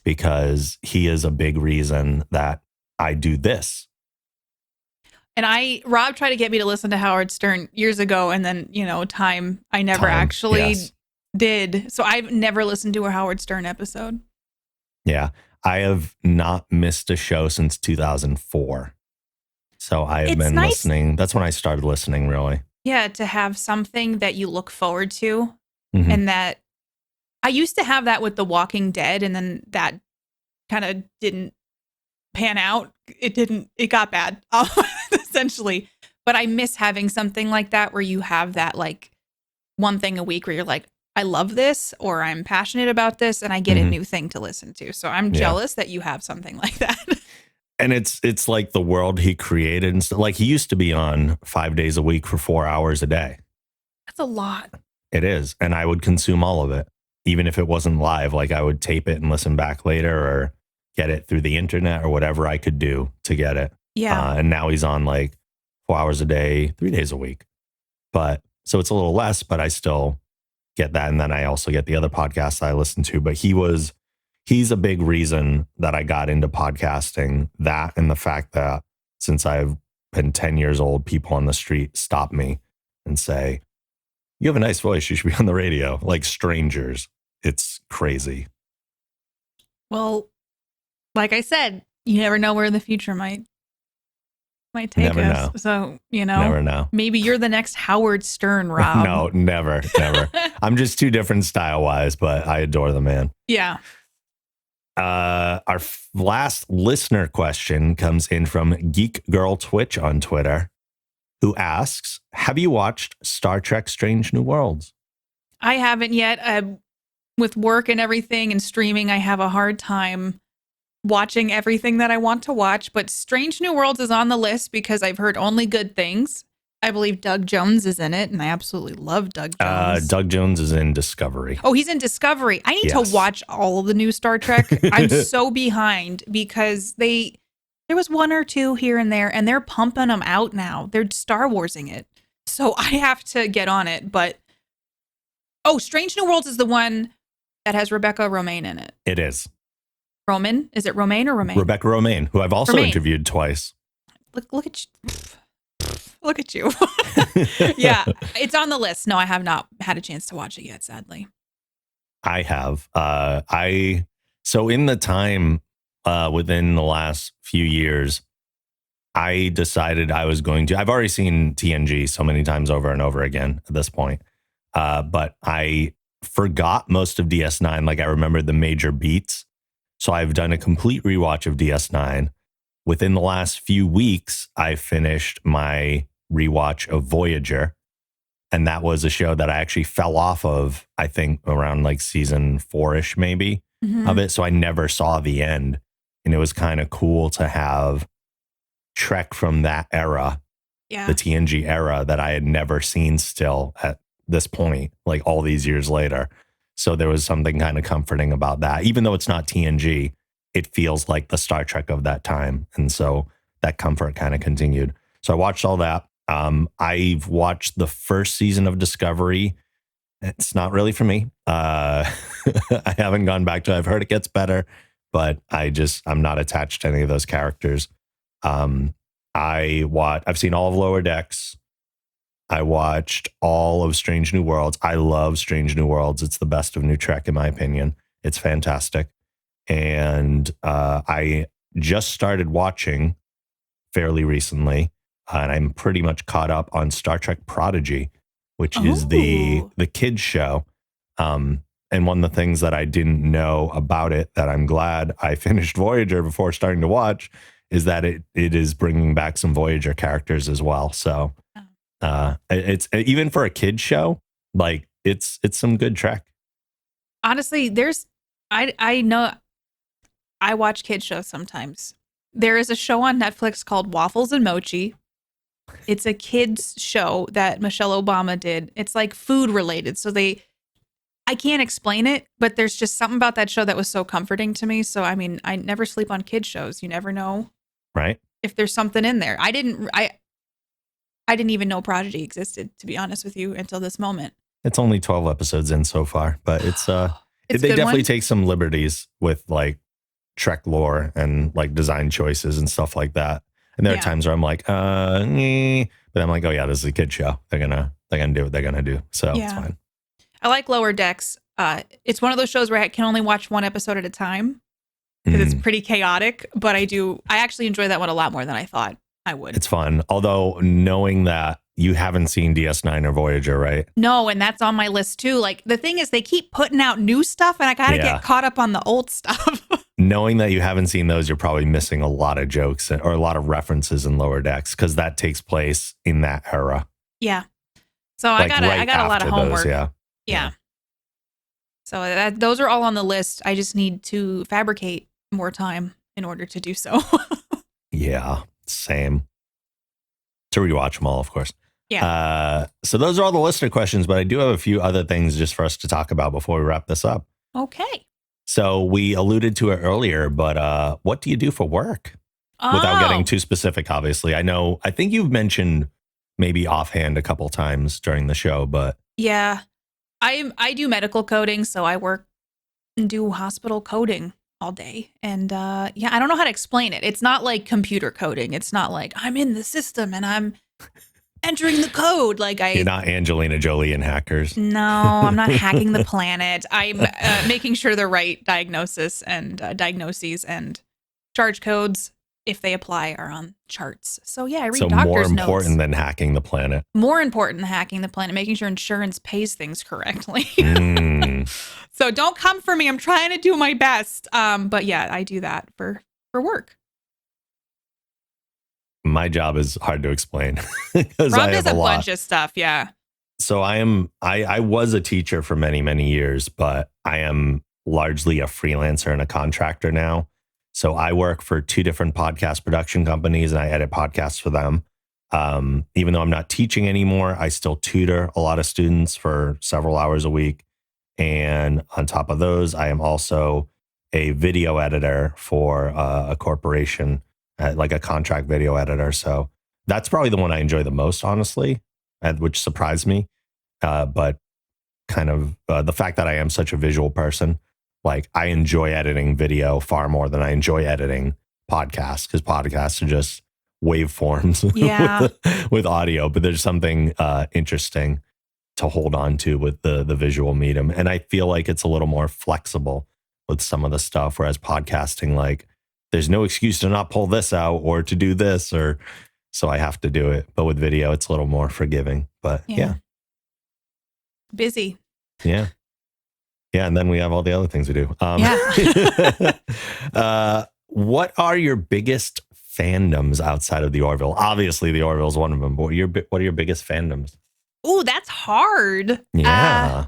S1: because he is a big reason that I do this.
S2: And Rob tried to get me to listen to Howard Stern years ago, and then, I never actually did. So I've never listened to a Howard Stern episode.
S1: Yeah. I have not missed a show since 2004. So I have been listening. That's when I started listening, really.
S2: Yeah, to have something that you look forward to. And that I used to have that with The Walking Dead, and then that kind of didn't pan out. It got bad, essentially. But I miss having something like that where you have that like one thing a week where you're like, I love this, or I'm passionate about this, and I get a new thing to listen to. So I'm jealous that you have something like that.
S1: And it's like the world he created. And like he used to be on 5 days a week for 4 hours a day.
S2: That's a lot.
S1: It is. And I would consume all of it, even if it wasn't live. Like I would tape it and listen back later or get it through the internet or whatever I could do to get it.
S2: Yeah.
S1: And now he's on like 4 hours a day, 3 days a week. But so it's a little less, but I still get that. And then I also get the other podcasts I listen to. But he's a big reason that I got into podcasting, that and the fact that since I've been 10 years old, people on the street stop me and say, you have a nice voice. You should be on the radio. Like strangers. It's crazy.
S2: Well, like I said, you never know where the future might take
S1: Never
S2: us.
S1: know.
S2: So,
S1: Never know.
S2: Maybe you're the next Howard Stern, Rob.
S1: No, never. I'm just too different style wise, but I adore the man.
S2: Yeah.
S1: Our last listener question comes in from Geek Girl Twitch on Twitter, who asks, have you watched Star Trek Strange New Worlds?
S2: I haven't yet. With work and everything and streaming, I have a hard time watching everything that I want to watch. But Strange New Worlds is on the list because I've heard only good things. I believe Doug Jones is in it, and I absolutely love Doug Jones.
S1: Doug Jones is in Discovery.
S2: Oh, he's in Discovery. I need to watch all of the new Star Trek. I'm so behind because there was one or two here and there, and they're pumping them out now. They're Star Warsing it. So I have to get on it. But, Strange New Worlds is the one that has Rebecca Romaine in it.
S1: It is.
S2: Roman? Is it Romaine or Romaine?
S1: Rebecca Romaine, who I've also interviewed twice.
S2: Look at you. Look at you. Yeah, it's on the list. No, I have not had a chance to watch it yet, sadly.
S1: I have. So in the time within the last few years, I decided I was going to, I've already seen TNG so many times over and over again at this point. But I forgot most of DS9. Like I remembered the major beats. So I've done a complete rewatch of DS9. Within the last few weeks, I finished my rewatch of Voyager. And that was a show that I actually fell off of, I think around like season 4-ish maybe of it. So I never saw the end. And it was kind of cool to have Trek from that era, the TNG era that I had never seen still at this point, like all these years later. So there was something kind of comforting about that. Even though it's not TNG, it feels like the Star Trek of that time. And so that comfort kind of continued. So I watched all that. I've watched the first season of Discovery. It's not really for me. I haven't gone back to it. I've heard it gets better, but I'm not attached to any of those characters. I've seen all of Lower Decks. I watched all of Strange New Worlds. I love Strange New Worlds. It's the best of new Trek, in my opinion. It's fantastic. And I just started watching fairly recently, and I'm pretty much caught up on Star Trek Prodigy, which is the kids show. And one of the things that I didn't know about it that I'm glad I finished Voyager before starting to watch is that it is bringing back some Voyager characters as well. So it's even for a kids show, like it's some good Trek.
S2: Honestly, I know I watch kids shows sometimes. There is a show on Netflix called Waffles and Mochi. It's a kids show that Michelle Obama did. It's like food related. So I can't explain it, but there's just something about that show that was so comforting to me. So, I mean, I never sleep on kids shows. You never know.
S1: Right.
S2: If there's something in there. I didn't even know Prodigy existed, to be honest with you, until this moment.
S1: It's only 12 episodes in so far, but they definitely take some liberties with like Trek lore and like design choices and stuff like that. And there are times where I'm like, but I'm like, oh yeah, this is a kid show. They're gonna do what they're gonna do. So it's fine.
S2: I like Lower Decks. It's one of those shows where I can only watch one episode at a time because it's pretty chaotic. But I actually enjoy that one a lot more than I thought I would.
S1: It's fun. Although knowing that you haven't seen DS9 or Voyager, right?
S2: No, and that's on my list too. Like the thing is, they keep putting out new stuff, and I gotta get caught up on the old stuff.
S1: Knowing that you haven't seen those, you're probably missing a lot of jokes or a lot of references in Lower Decks because that takes place in that era.
S2: Yeah. So I got a lot of
S1: after
S2: homework.
S1: those, yeah.
S2: Yeah. So those are all on the list. I just need to fabricate more time in order to do so.
S1: Yeah, same. To rewatch them all, of course.
S2: Yeah.
S1: So those are all the listener questions, but I do have a few other things just for us to talk about before we wrap this up.
S2: Okay.
S1: So we alluded to it earlier, but what do you do for work? Without getting too specific, obviously. I think you've mentioned maybe offhand a couple times during the show, but
S2: Yeah. I do medical coding, so I work and do hospital coding all day. And yeah, I don't know how to explain it. It's not like computer coding. It's not like I'm in the system and I'm entering the code.
S1: you're not Angelina Jolie in Hackers.
S2: No, I'm not hacking the planet. I'm making sure the right diagnoses and charge codes, if they apply, are on charts. So yeah, I read doctor's
S1: more
S2: notes.
S1: important than hacking the planet.
S2: More important than hacking the planet, making sure insurance pays things correctly. So don't come for me. I'm trying to do my best. But yeah, I do that for work.
S1: My job is hard to explain.
S2: Rob does a bunch of stuff. Yeah.
S1: So I was a teacher for many, many years, but I am largely a freelancer and a contractor now. So I work for 2 different podcast production companies and I edit podcasts for them. Even though I'm not teaching anymore, I still tutor a lot of students for several hours a week. And on top of those, I am also a video editor for a corporation, like a contract video editor. So that's probably the one I enjoy the most, honestly, which surprised me. But kind of the fact that I am such a visual person, like I enjoy editing video far more than I enjoy editing podcasts, because podcasts are just waveforms with audio. But there's something interesting to hold on to with the visual medium. And I feel like it's a little more flexible with some of the stuff. Whereas podcasting, like there's no excuse to not pull this out or to do this, or so I have to do it. But with video, it's a little more forgiving. But yeah.
S2: Busy.
S1: Yeah. Yeah. And then we have all the other things we do. What are your biggest fandoms outside of the Orville? Obviously, the Orville is one of them. But what are your biggest fandoms?
S2: Oh, that's hard.
S1: Yeah.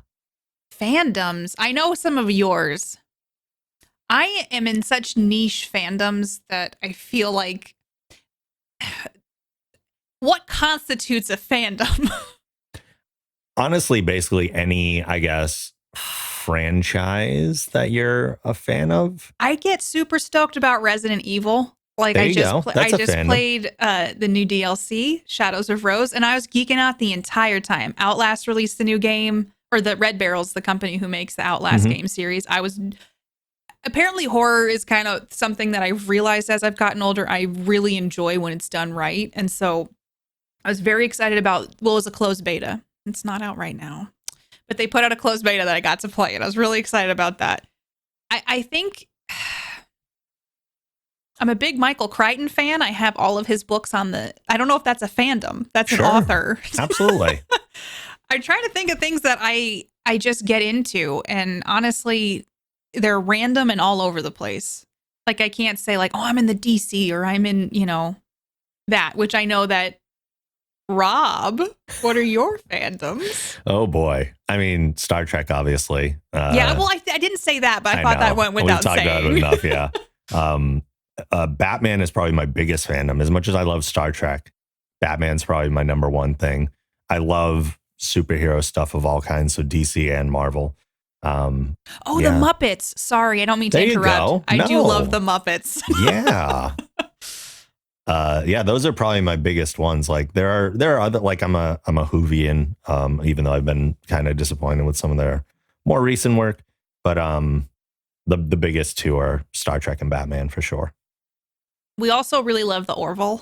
S2: Fandoms. I know some of yours. I am in such niche fandoms that I feel like what constitutes a fandom?
S1: Honestly, basically any, I guess, franchise that you're a fan of.
S2: I get super stoked about Resident Evil. Like I just played the new DLC, Shadows of Rose, and I was geeking out the entire time. Outlast released the new game, or the Red Barrel's the company who makes the Outlast game series. Apparently horror is kind of something that I've realized as I've gotten older. I really enjoy when it's done right. And so I was very excited about, it was a closed beta. It's not out right now, but they put out a closed beta that I got to play, and I was really excited about that. I think I'm a big Michael Crichton fan. I have all of his books I don't know if that's a fandom. That's an author.
S1: Absolutely.
S2: I'm trying to think of things that I just get into, and honestly, they're random and all over the place. Like I can't say like, oh, I'm in the DC or I'm in, that, which I know that. Rob, what are your fandoms?
S1: Oh boy. I mean, Star Trek, obviously.
S2: Well, I didn't say that, but I thought that went without saying. We've talked about
S1: it enough, yeah. Batman is probably my biggest fandom. As much as I love Star Trek, Batman's probably my number one thing. I love superhero stuff of all kinds, so DC and Marvel.
S2: The Muppets. Sorry, I don't mean to interrupt. I do love the Muppets.
S1: Yeah. Those are probably my biggest ones. Like there are other, like I'm a Whovian, even though I've been kind of disappointed with some of their more recent work. But the biggest 2 are Star Trek and Batman for sure.
S2: We also really love the Orville.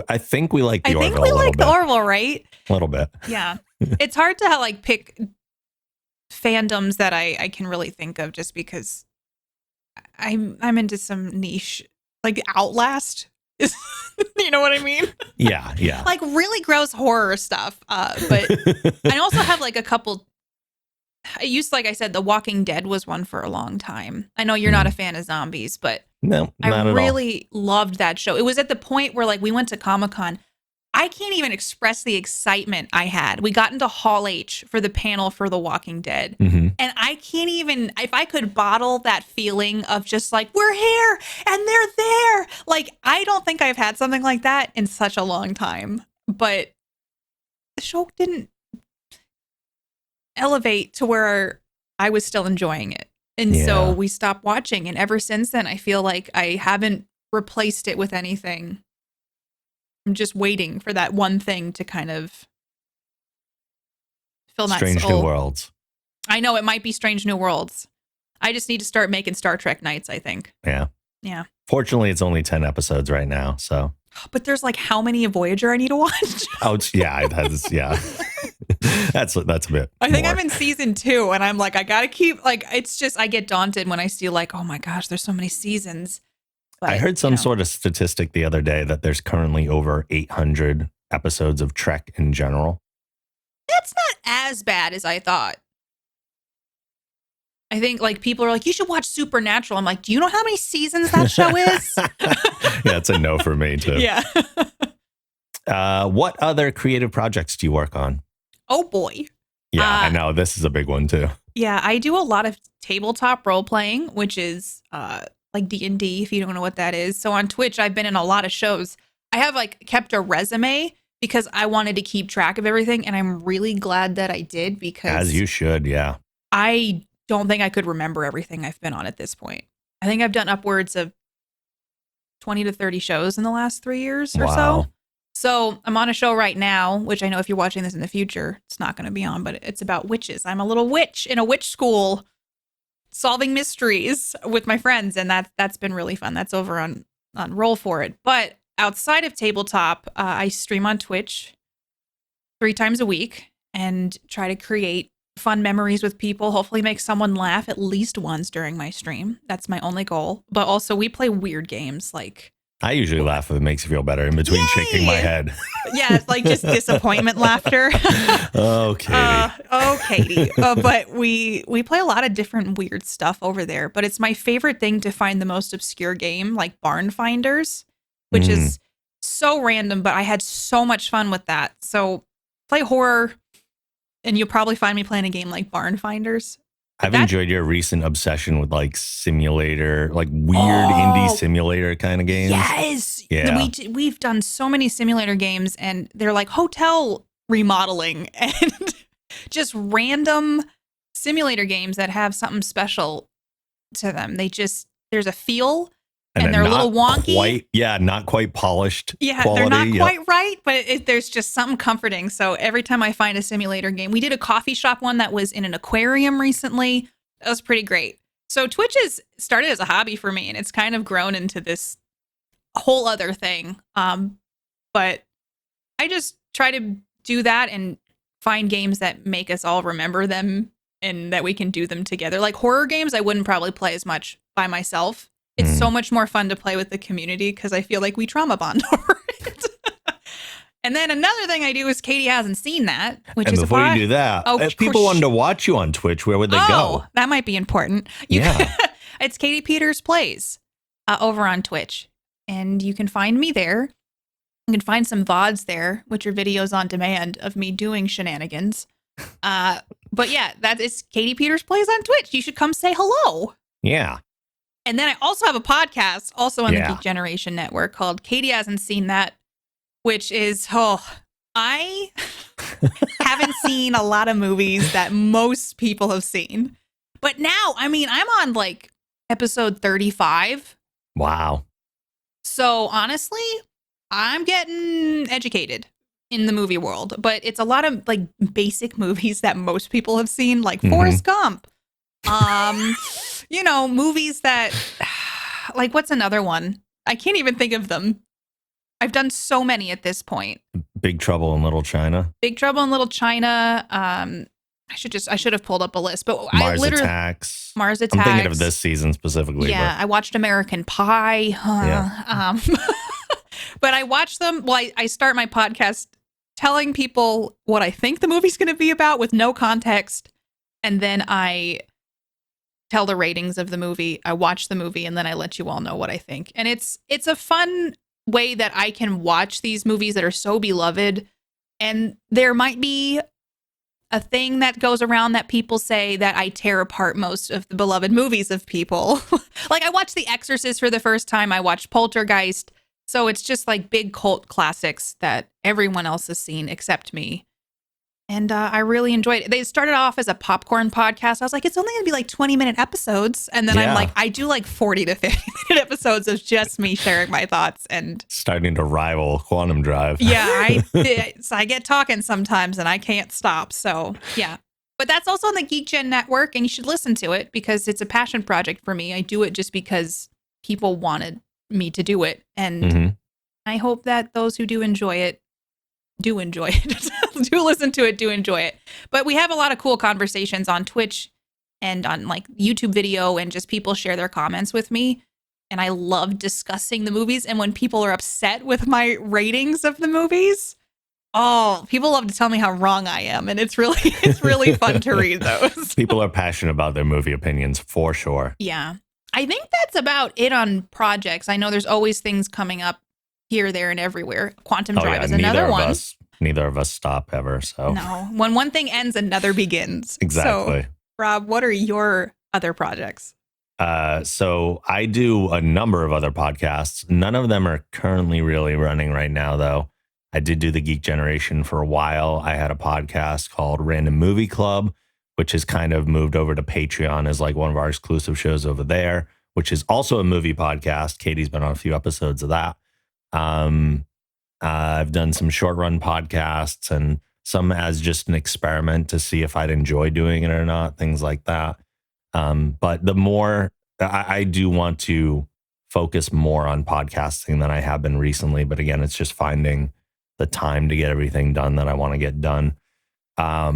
S1: I think we like the Orville.
S2: I think we like the Orville, right?
S1: A little bit.
S2: Yeah. It's hard to pick fandoms that I can really think of, just because I'm into some niche, like Outlast. You know what I mean?
S1: Yeah.
S2: Like really gross horror stuff. But I also have like a couple. Like I said, The Walking Dead was one for a long time. I know you're not a fan of zombies, but
S1: no, not
S2: I
S1: at
S2: really loved that show. It was at the point where like we went to Comic-Con. I can't even express the excitement I had. We got into Hall H for the panel for The Walking Dead.
S1: Mm-hmm.
S2: And I can't even, if I could bottle that feeling of just like, we're here and they're there. Like, I don't think I've had something like that in such a long time. But the show didn't elevate to where I was still enjoying it. And so we stopped watching. And ever since then, I feel like I haven't replaced it with anything. I'm just waiting for that one thing to kind of fill that
S1: Strange
S2: soul.
S1: New Worlds.
S2: I know it might be Strange New Worlds. I just need to start making Star Trek nights, I think.
S1: Yeah.
S2: Yeah.
S1: Fortunately, it's only 10 episodes right now, so.
S2: But there's like how many of Voyager I need to watch?
S1: Ouch. Yeah, that's a bit.
S2: I think
S1: more.
S2: I'm in season 2 and I'm like, I gotta keep like, it's just, I get daunted when I see like, oh my gosh, there's so many seasons. But,
S1: I heard some sort of statistic the other day that there's currently over 800 episodes of Trek in general.
S2: That's not as bad as I thought. I think like people are like, you should watch Supernatural. I'm like, do you know how many seasons that show is?
S1: Yeah, it's a no for me too.
S2: Yeah.
S1: What other creative projects do you work on?
S2: Oh boy.
S1: Yeah, I know. This is a big one too.
S2: Yeah, I do a lot of tabletop role playing, which is like D&D, if you don't know what that is. So on Twitch, I've been in a lot of shows. I have like kept a resume because I wanted to keep track of everything. And I'm really glad that I did because
S1: as you should. Yeah.
S2: I don't think I could remember everything I've been on at this point. I think I've done upwards of 20 to 30 shows in the last 3 years or so. So I'm on a show right now, which I know if you're watching this in the future, it's not going to be on, but it's about witches. I'm a little witch in a witch school solving mysteries with my friends. And that's been really fun. That's over on Roll For It. But outside of tabletop, I stream on Twitch 3 times a week and try to create fun memories with people, hopefully make someone laugh at least once during my stream. That's my only goal. But also we play weird games like
S1: I usually laugh if it makes me feel better in between shaking my head.
S2: Yeah, it's like just disappointment laughter.
S1: Oh, Katie.
S2: Katie. But we play a lot of different weird stuff over there. But it's my favorite thing to find the most obscure game, like Barn Finders, which is so random, but I had so much fun with that. So play horror, and you'll probably find me playing a game like Barn Finders.
S1: I've enjoyed your recent obsession with like simulator, like weird indie simulator kind of games.
S2: Yes.
S1: Yeah.
S2: We've done so many simulator games and they're like hotel remodeling and just random simulator games that have something special to them. There's a feel and they're a little wonky.
S1: Not quite polished.
S2: Yeah,
S1: quality.
S2: They're not quite right, but there's just something comforting. So every time I find a simulator game, we did a coffee shop one that was in an aquarium recently. That was pretty great. So Twitch has started as a hobby for me, and it's kind of grown into this whole other thing. But I just try to do that and find games that make us all remember them and that we can do them together. Like horror games, I wouldn't probably play as much by myself. It's so much more fun to play with the community because I feel like we trauma bond over it. And then another thing I do is Katie hasn't seen that, which is
S1: before you do that, if people wanted to watch you on Twitch, where would they go?
S2: That might be important. It's Katie Peters Plays over on Twitch, and you can find me there. You can find some VODs there, which are videos on demand of me doing shenanigans. But yeah, that is Katie Peters Plays on Twitch. You should come say hello.
S1: Yeah.
S2: And then I also have a podcast, also on the Geek Generation Network, called Katie Hasn't Seen That, which is, I haven't seen a lot of movies that most people have seen. But now, I mean, I'm on like episode 35.
S1: Wow.
S2: So honestly, I'm getting educated in the movie world. But it's a lot of like basic movies that most people have seen, like Forrest Gump. Movies that, like, what's another one? I can't even think of them. I've done so many at this point.
S1: Big Trouble in Little China.
S2: Big Trouble in Little China. I should have pulled up a list, but
S1: Mars Attacks.
S2: Mars Attacks.
S1: I'm thinking of this season specifically.
S2: Yeah, I watched American Pie. But I watch them. Well, I start my podcast telling people what I think the movie's going to be about with no context, and then I tell the ratings of the movie. I watch the movie, and then I let you all know what I think. And it's a fun way that I can watch these movies that are so beloved. And there might be a thing that goes around that people say that I tear apart most of the beloved movies of people. Like I watched The Exorcist for the first time. I watched Poltergeist. So it's just like big cult classics that everyone else has seen except me. And I really enjoyed it. They started off as a popcorn podcast. I was like, it's only going to be like 20-minute episodes. And then I'm like, I do like 40 to 50-minute episodes of just me sharing my thoughts. And
S1: starting to rival Quantum Drive.
S2: Yeah, I get talking sometimes and I can't stop. So yeah. But that's also on the Geek Gen Network, and you should listen to it because it's a passion project for me. I do it just because people wanted me to do it. And I hope that those who do enjoy it. Do listen to it, do enjoy it. But we have a lot of cool conversations on Twitch and on like YouTube video, and just people share their comments with me. And I love discussing the movies. And when people are upset with my ratings of the movies, people love to tell me how wrong I am. And it's really fun to read those.
S1: People are passionate about their movie opinions for sure.
S2: Yeah. I think that's about it on projects. I know there's always things coming up here, there, and everywhere. Quantum Drive is another one.
S1: Neither of us stop ever. So
S2: no, when one thing ends, another begins.
S1: Exactly.
S2: So, Rob, what are your other projects?
S1: So I do a number of other podcasts. None of them are currently really running right now, though. I did do the Geek Generation for a while. I had a podcast called Random Movie Club, which has kind of moved over to Patreon as like one of our exclusive shows over there, which is also a movie podcast. Katie's been on a few episodes of that. I've done some short run podcasts and some as just an experiment to see if I'd enjoy doing it or not, things like that. But the more I do want to focus more on podcasting than I have been recently. But again, it's just finding the time to get everything done that I want to get done. I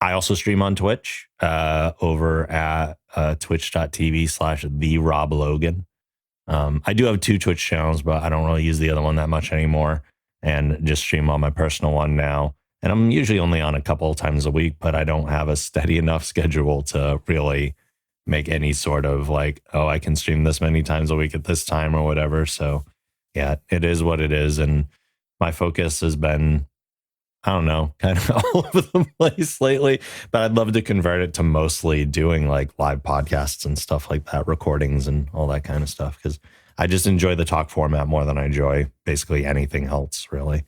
S1: also stream on Twitch over at twitch.tv/TheRobLogan. I do have 2 Twitch channels, but I don't really use the other one that much anymore, and just stream on my personal one now. And I'm usually only on a couple of times a week, but I don't have a steady enough schedule to really make any sort of like, oh, I can stream this many times a week at this time or whatever. So yeah, it is what it is. And my focus has been, I don't know, kind of all over the place lately, but I'd love to convert it to mostly doing like live podcasts and stuff like that, recordings and all that kind of stuff. Cause I just enjoy the talk format more than I enjoy basically anything else really.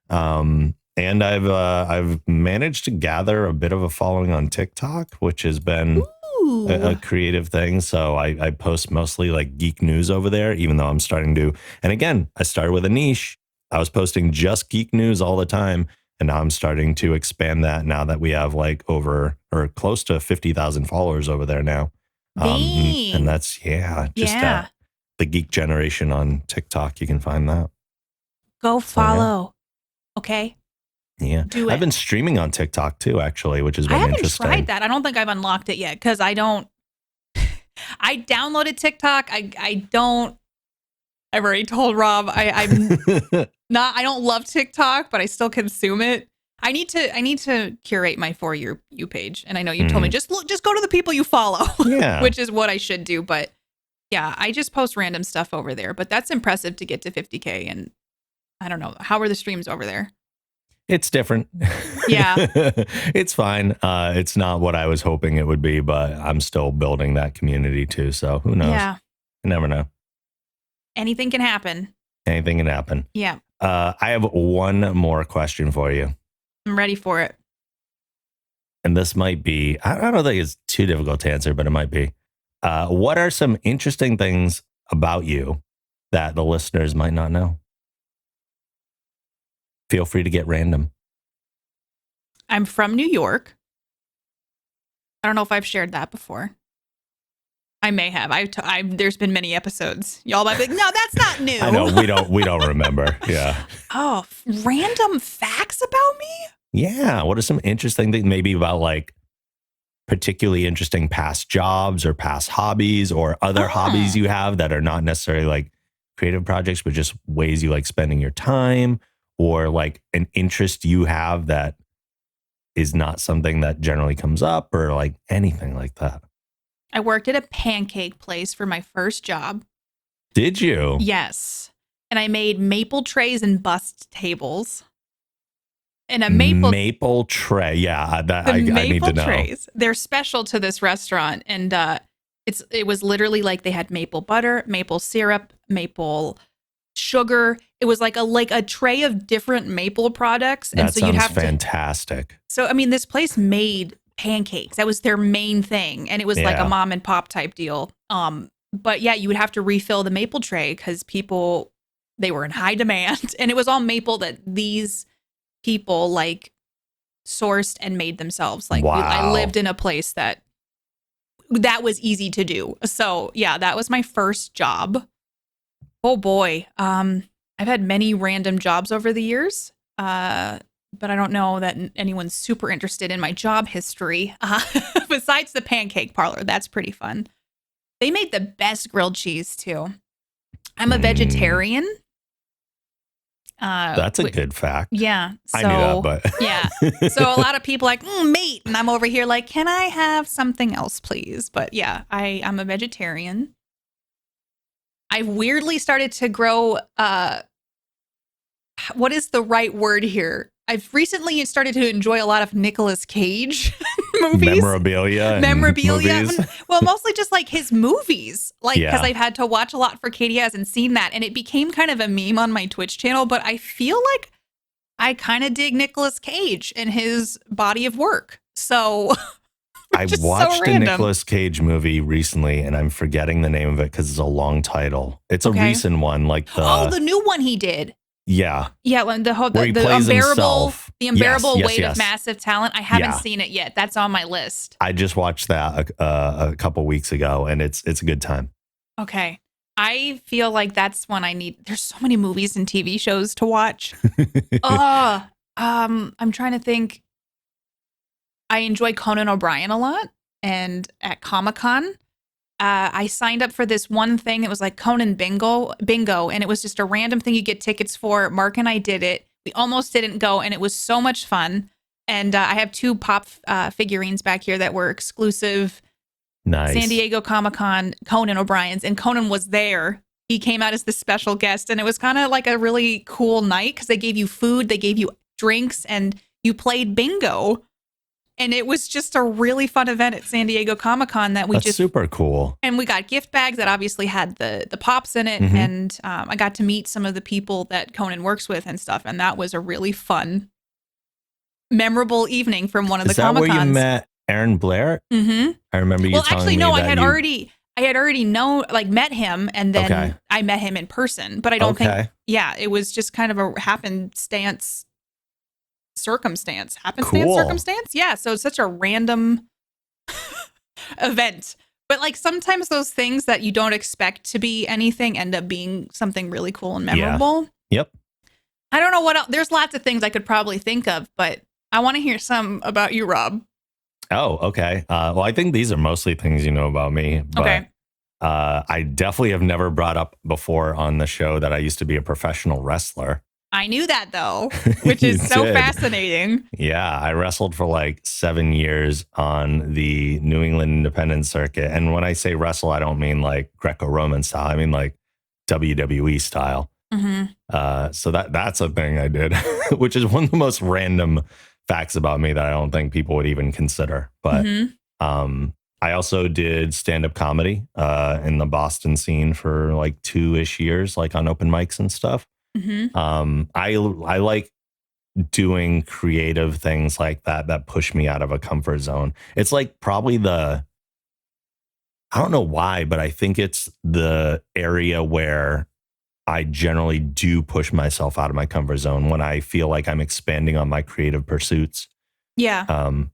S1: And I've managed to gather a bit of a following on TikTok, which has been a creative thing. So I post mostly like geek news over there, even though I'm starting to, and again, I started with a niche. I was posting just geek news all the time. And now I'm starting to expand that now that we have like over or close to 50,000 followers over there now. And that's, the Geek Generation on TikTok. You can find that.
S2: Go follow. Okay.
S1: Yeah.
S2: Do it.
S1: I've been streaming on TikTok too, actually, which has been interesting.
S2: I haven't tried that. I don't think I've unlocked it yet because I downloaded TikTok. I've already told Rob I'm not. I don't love TikTok, but I still consume it. I need to curate my For You page, and I know you told me just go to the people you follow, which is what I should do. But yeah, I just post random stuff over there. But that's impressive to get to 50K, and I don't know, how are the streams over there?
S1: It's different.
S2: Yeah,
S1: it's fine. It's not what I was hoping it would be, but I'm still building that community too. So who knows?
S2: Yeah,
S1: you never know.
S2: Anything can happen.
S1: Anything can happen.
S2: Yeah.
S1: I have one more question for you.
S2: I'm ready for it.
S1: And this might be, I don't think it's too difficult to answer, but it might be. What are some interesting things about you that the listeners might not know? Feel free to get random.
S2: I'm from New York. I don't know if I've shared that before. I may have. There's been many episodes. Y'all might be like, no, that's not new.
S1: I know we don't remember. Yeah.
S2: Oh, random facts about me?
S1: Yeah. What are some interesting things maybe about like particularly interesting past jobs or past hobbies or other hobbies you have that are not necessarily like creative projects, but just ways you like spending your time or like an interest you have that is not something that generally comes up or like anything like that?
S2: I worked at a pancake place for my first job.
S1: Did you?
S2: Yes. and I made maple trays and bust tables. And a
S1: maple tray. Yeah, I need to know.
S2: Trays. They're special to this restaurant, and it was literally like they had maple butter, maple syrup, maple sugar. It was like a tray of different maple products, and
S1: that
S2: so you'd have
S1: fantastic.
S2: So I mean, this place made pancakes. That was their main thing, and it was like a mom and pop type deal. But yeah, you would have to refill the maple tray because they were in high demand, and it was all maple that these people like sourced and made themselves. Like I lived in a place that was easy to do. So yeah, that was my first job. Oh boy. I've had many random jobs over the years. But I don't know that anyone's super interested in my job history. Besides the pancake parlor, that's pretty fun. They made the best grilled cheese too. I'm a vegetarian.
S1: That's a good fact.
S2: Yeah. So,
S1: I knew that, but
S2: yeah. So a lot of people like meat, and I'm over here like, can I have something else, please? But yeah, I'm a vegetarian. I weirdly started to grow. What is the right word here? I've recently started to enjoy a lot of Nicolas Cage movies.
S1: Memorabilia.
S2: Well, mostly just like his movies, because I've had to watch a lot for Katie hasn't seen that. And it became kind of a meme on my Twitch channel, but I feel like I kind of dig Nicolas Cage and his body of work. So
S1: I watched a Nicolas Cage movie recently, and I'm forgetting the name of it because it's a long title. It's a recent one, like
S2: the new one he did.
S1: Yeah.
S2: Yeah, the unbearable weight of massive talent. I haven't seen it yet. That's on my list.
S1: I just watched that a couple weeks ago, and it's a good time.
S2: Okay. I feel like that's one I need. There's so many movies and TV shows to watch. I'm trying to think. I enjoy Conan O'Brien a lot, and at Comic-Con, I signed up for this one thing. It was like Conan Bingo, and it was just a random thing you get tickets for. Mark and I did it. We almost didn't go, and it was so much fun. And I have 2 pop figurines back here that were exclusive.
S1: Nice.
S2: San Diego Comic-Con, Conan O'Brien's, and Conan was there. He came out as the special guest, and it was kind of like a really cool night because they gave you food, they gave you drinks, and you played bingo. And it was just a really fun event at San Diego Comic-Con that's
S1: super cool.
S2: And we got gift bags that obviously had the pops in it. And I got to meet some of the people that Conan works with and stuff. And that was a really fun, memorable evening from one of the Comic-Cons.
S1: Is that where you met Aaron Blair?
S2: Mm-hmm.
S1: I remember you telling me that
S2: I had already met him, and then I met him in person. But I don't think, it was just kind of a happenstance. Yeah, so it's such a random event, but like sometimes those things that you don't expect to be anything end up being something really cool and memorable.
S1: Yep.
S2: I don't know what else. There's lots of things I could probably think of, but I want to hear some about you, Rob.
S1: Oh, okay. Well, I think these are mostly things you know about me, but I definitely have never brought up before on the show that I used to be a professional wrestler.
S2: I knew that, though, which is so fascinating.
S1: Yeah, I wrestled for like 7 years on the New England independent circuit. And when I say wrestle, I don't mean like Greco-Roman style. I mean like WWE style. So that's a thing I did, which is one of the most random facts about me that I don't think people would even consider. But I also did stand-up comedy in the Boston scene for like 2-ish years, like on open mics and stuff. I like doing creative things like that push me out of a comfort zone. It's like probably I don't know why, but I think it's the area where I generally do push myself out of my comfort zone when I feel like I'm expanding on my creative pursuits.
S2: Yeah.
S1: I'm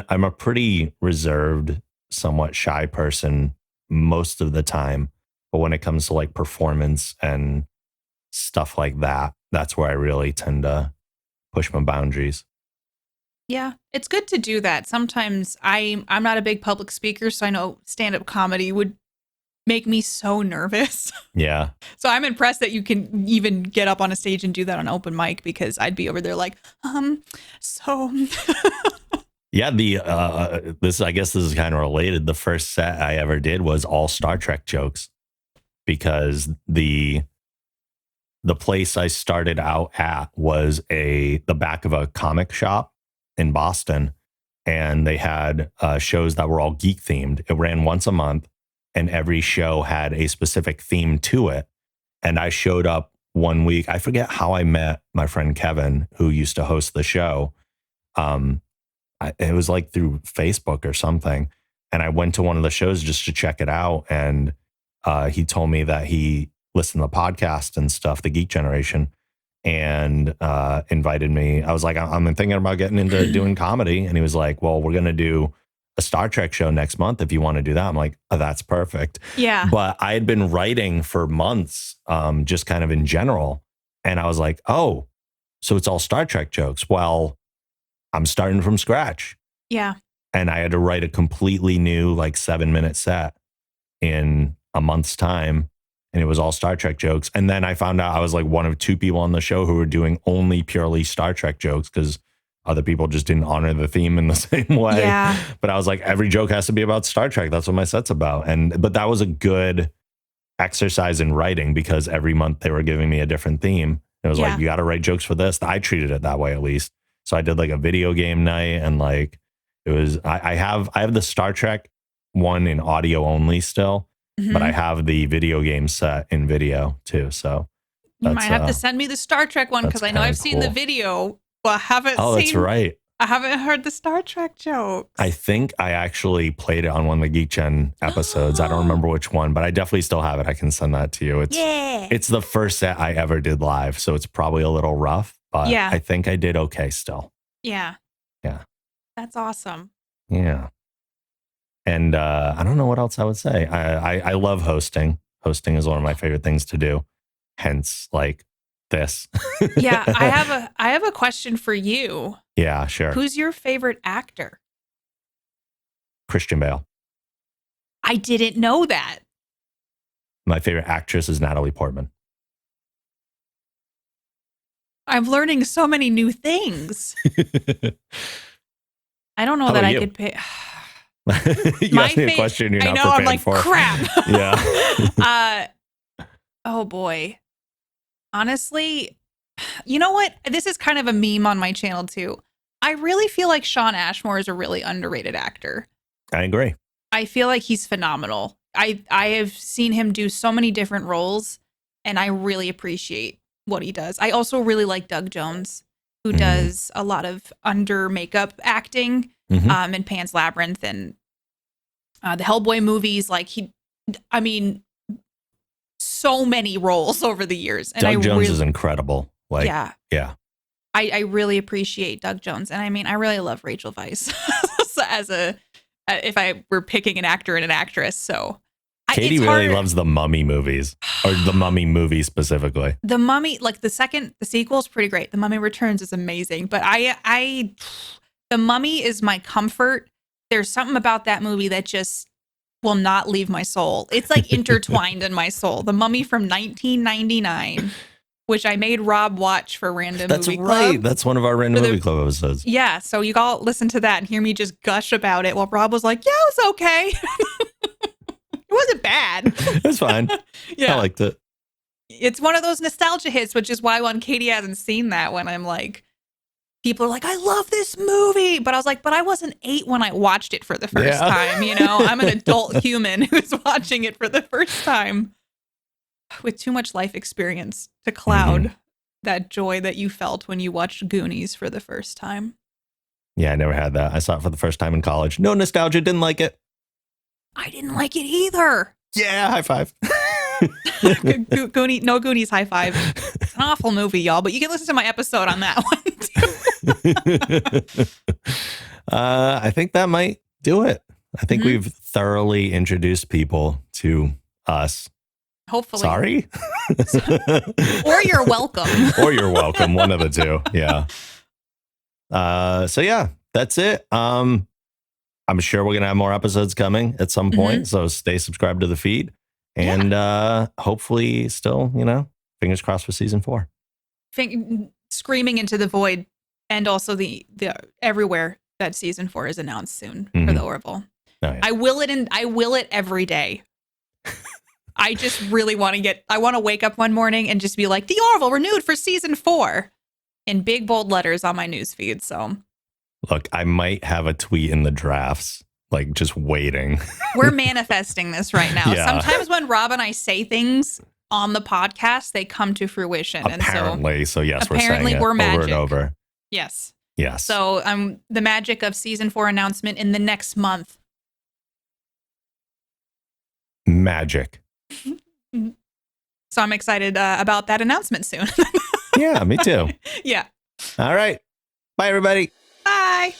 S1: a pretty reserved, somewhat shy person most of the time, but when it comes to like performance and stuff like that, that's where I really tend to push my boundaries.
S2: Yeah, it's good to do that. Sometimes I'm not a big public speaker, so I know stand-up comedy would make me so nervous.
S1: Yeah. So
S2: I'm impressed that you can even get up on a stage and do that on open mic, because I'd be over there like, so.
S1: Yeah, I guess this is kind of related. The first set I ever did was all Star Trek jokes, because the the place I started out at was the back of a comic shop in Boston, and they had shows that were all geek themed. It ran once a month, and every show had a specific theme to it. And I showed up one week. I forget how I met my friend Kevin, who used to host the show. It was like through Facebook or something. And I went to one of the shows just to check it out. And he told me that he listened to the podcast and stuff, the Geek Generation, and invited me. I was like, I'm thinking about getting into doing comedy. And he was like, well, we're going to do a Star Trek show next month if you want to do that. I'm like, oh, that's perfect.
S2: Yeah.
S1: But I had been writing for months, just kind of in general. And I was like, oh, so it's all Star Trek jokes. Well, I'm starting from scratch.
S2: Yeah.
S1: And I had to write a completely new, like 7-minute set in a month's time. And it was all Star Trek jokes. And then I found out I was like one of 2 people on the show who were doing only purely Star Trek jokes because other people just didn't honor the theme in the same way.
S2: Yeah.
S1: But I was like, every joke has to be about Star Trek. That's what my set's about. But that was a good exercise in writing because every month they were giving me a different theme. It was like, you got to write jokes for this. I treated it that way, at least. So I did like a video game night, and like it was, I have the Star Trek one in audio only still, but I have the video game set in video too. So
S2: you might have to send me the Star Trek one because I know I've seen the video, but I haven't
S1: that's right.
S2: I haven't heard the Star Trek jokes.
S1: I think I actually played it on one of the Geek Gen episodes. I don't remember which one, but I definitely still have it. I can send that to you. It's the first set I ever did live, so it's probably a little rough, but I think I did okay still.
S2: Yeah.
S1: Yeah.
S2: That's awesome.
S1: Yeah. And I don't know what else I would say. I love hosting. Hosting is one of my favorite things to do. Hence, like this.
S2: Yeah, I have a question for you.
S1: Yeah, sure.
S2: Who's your favorite actor?
S1: Christian Bale.
S2: I didn't know that.
S1: My favorite actress is Natalie Portman.
S2: I'm learning so many new things. I don't know that I could pick.
S1: You asked me a question you're not prepared
S2: I'm like,
S1: for.
S2: crap.
S1: Yeah.
S2: Oh boy. Honestly, you know what? This is kind of a meme on my channel too. I really feel like Shawn Ashmore is a really underrated actor.
S1: I agree.
S2: I feel like he's phenomenal. I have seen him do so many different roles, and I really appreciate what he does. I also really like Doug Jones, who does a lot of under makeup acting in Pan's Labyrinth and the Hellboy movies. Like so many roles over the years. And
S1: Doug Jones is incredible. Like, yeah.
S2: I really appreciate Doug Jones. And I mean, I really love Rachel Weisz if I were picking an actor and an actress. So
S1: Katie really loves the Mummy movies, or the Mummy movie specifically.
S2: The Mummy, like the sequel is pretty great. The Mummy Returns is amazing, but the Mummy is my comfort. There's something about that movie that just will not leave my soul. It's like intertwined in my soul. The Mummy from 1999, which I made Rob watch for Random Movie Club. That's right.
S1: That's one of our Random Movie Club episodes.
S2: Yeah, so you all listen to that and hear me just gush about it while Rob was like, yeah, it was okay. It wasn't bad.
S1: It's fine. Yeah. I liked it.
S2: It's one of those nostalgia hits, which is why when Katie hasn't seen that, when I'm like, people are like, I love this movie. But I was like, but I wasn't 8 when I watched it for the first time. You know, I'm an adult human who's watching it for the first time with too much life experience to cloud that joy that you felt when you watched Goonies for the first time.
S1: Yeah, I never had that. I saw it for the first time in college. No nostalgia, didn't like it.
S2: I didn't like it either.
S1: Yeah, high five.
S2: No Goonies high five. It's an awful movie, y'all, but you can listen to my episode on that one too.
S1: I think that might do it. I think we've thoroughly introduced people to us.
S2: Hopefully.
S1: Sorry?
S2: Or you're welcome.
S1: Or you're welcome. One of the two. Yeah. So yeah, that's it. I'm sure we're going to have more episodes coming at some point. So stay subscribed to the feed. And hopefully still, fingers crossed for season 4.
S2: Screaming into the void. And also the everywhere that season 4 is announced soon for the Orville.
S1: Oh, yeah.
S2: I will it every day. I just really want to wake up one morning and just be like, the Orville renewed for season 4 in big bold letters on my newsfeed. So
S1: look, I might have a tweet in the drafts, like just waiting.
S2: we're manifesting this right now.
S1: Yeah.
S2: Sometimes when Rob and I say things on the podcast, they come to fruition.
S1: Apparently.
S2: And
S1: so yes,
S2: apparently
S1: we're saying it
S2: we're
S1: over
S2: magic.
S1: and over.
S2: Yes.
S1: Yes.
S2: So the magic of season 4 announcement in the next month.
S1: Magic.
S2: So I'm excited about that announcement soon.
S1: Yeah, me too.
S2: Yeah.
S1: All right. Bye, everybody.
S2: Bye.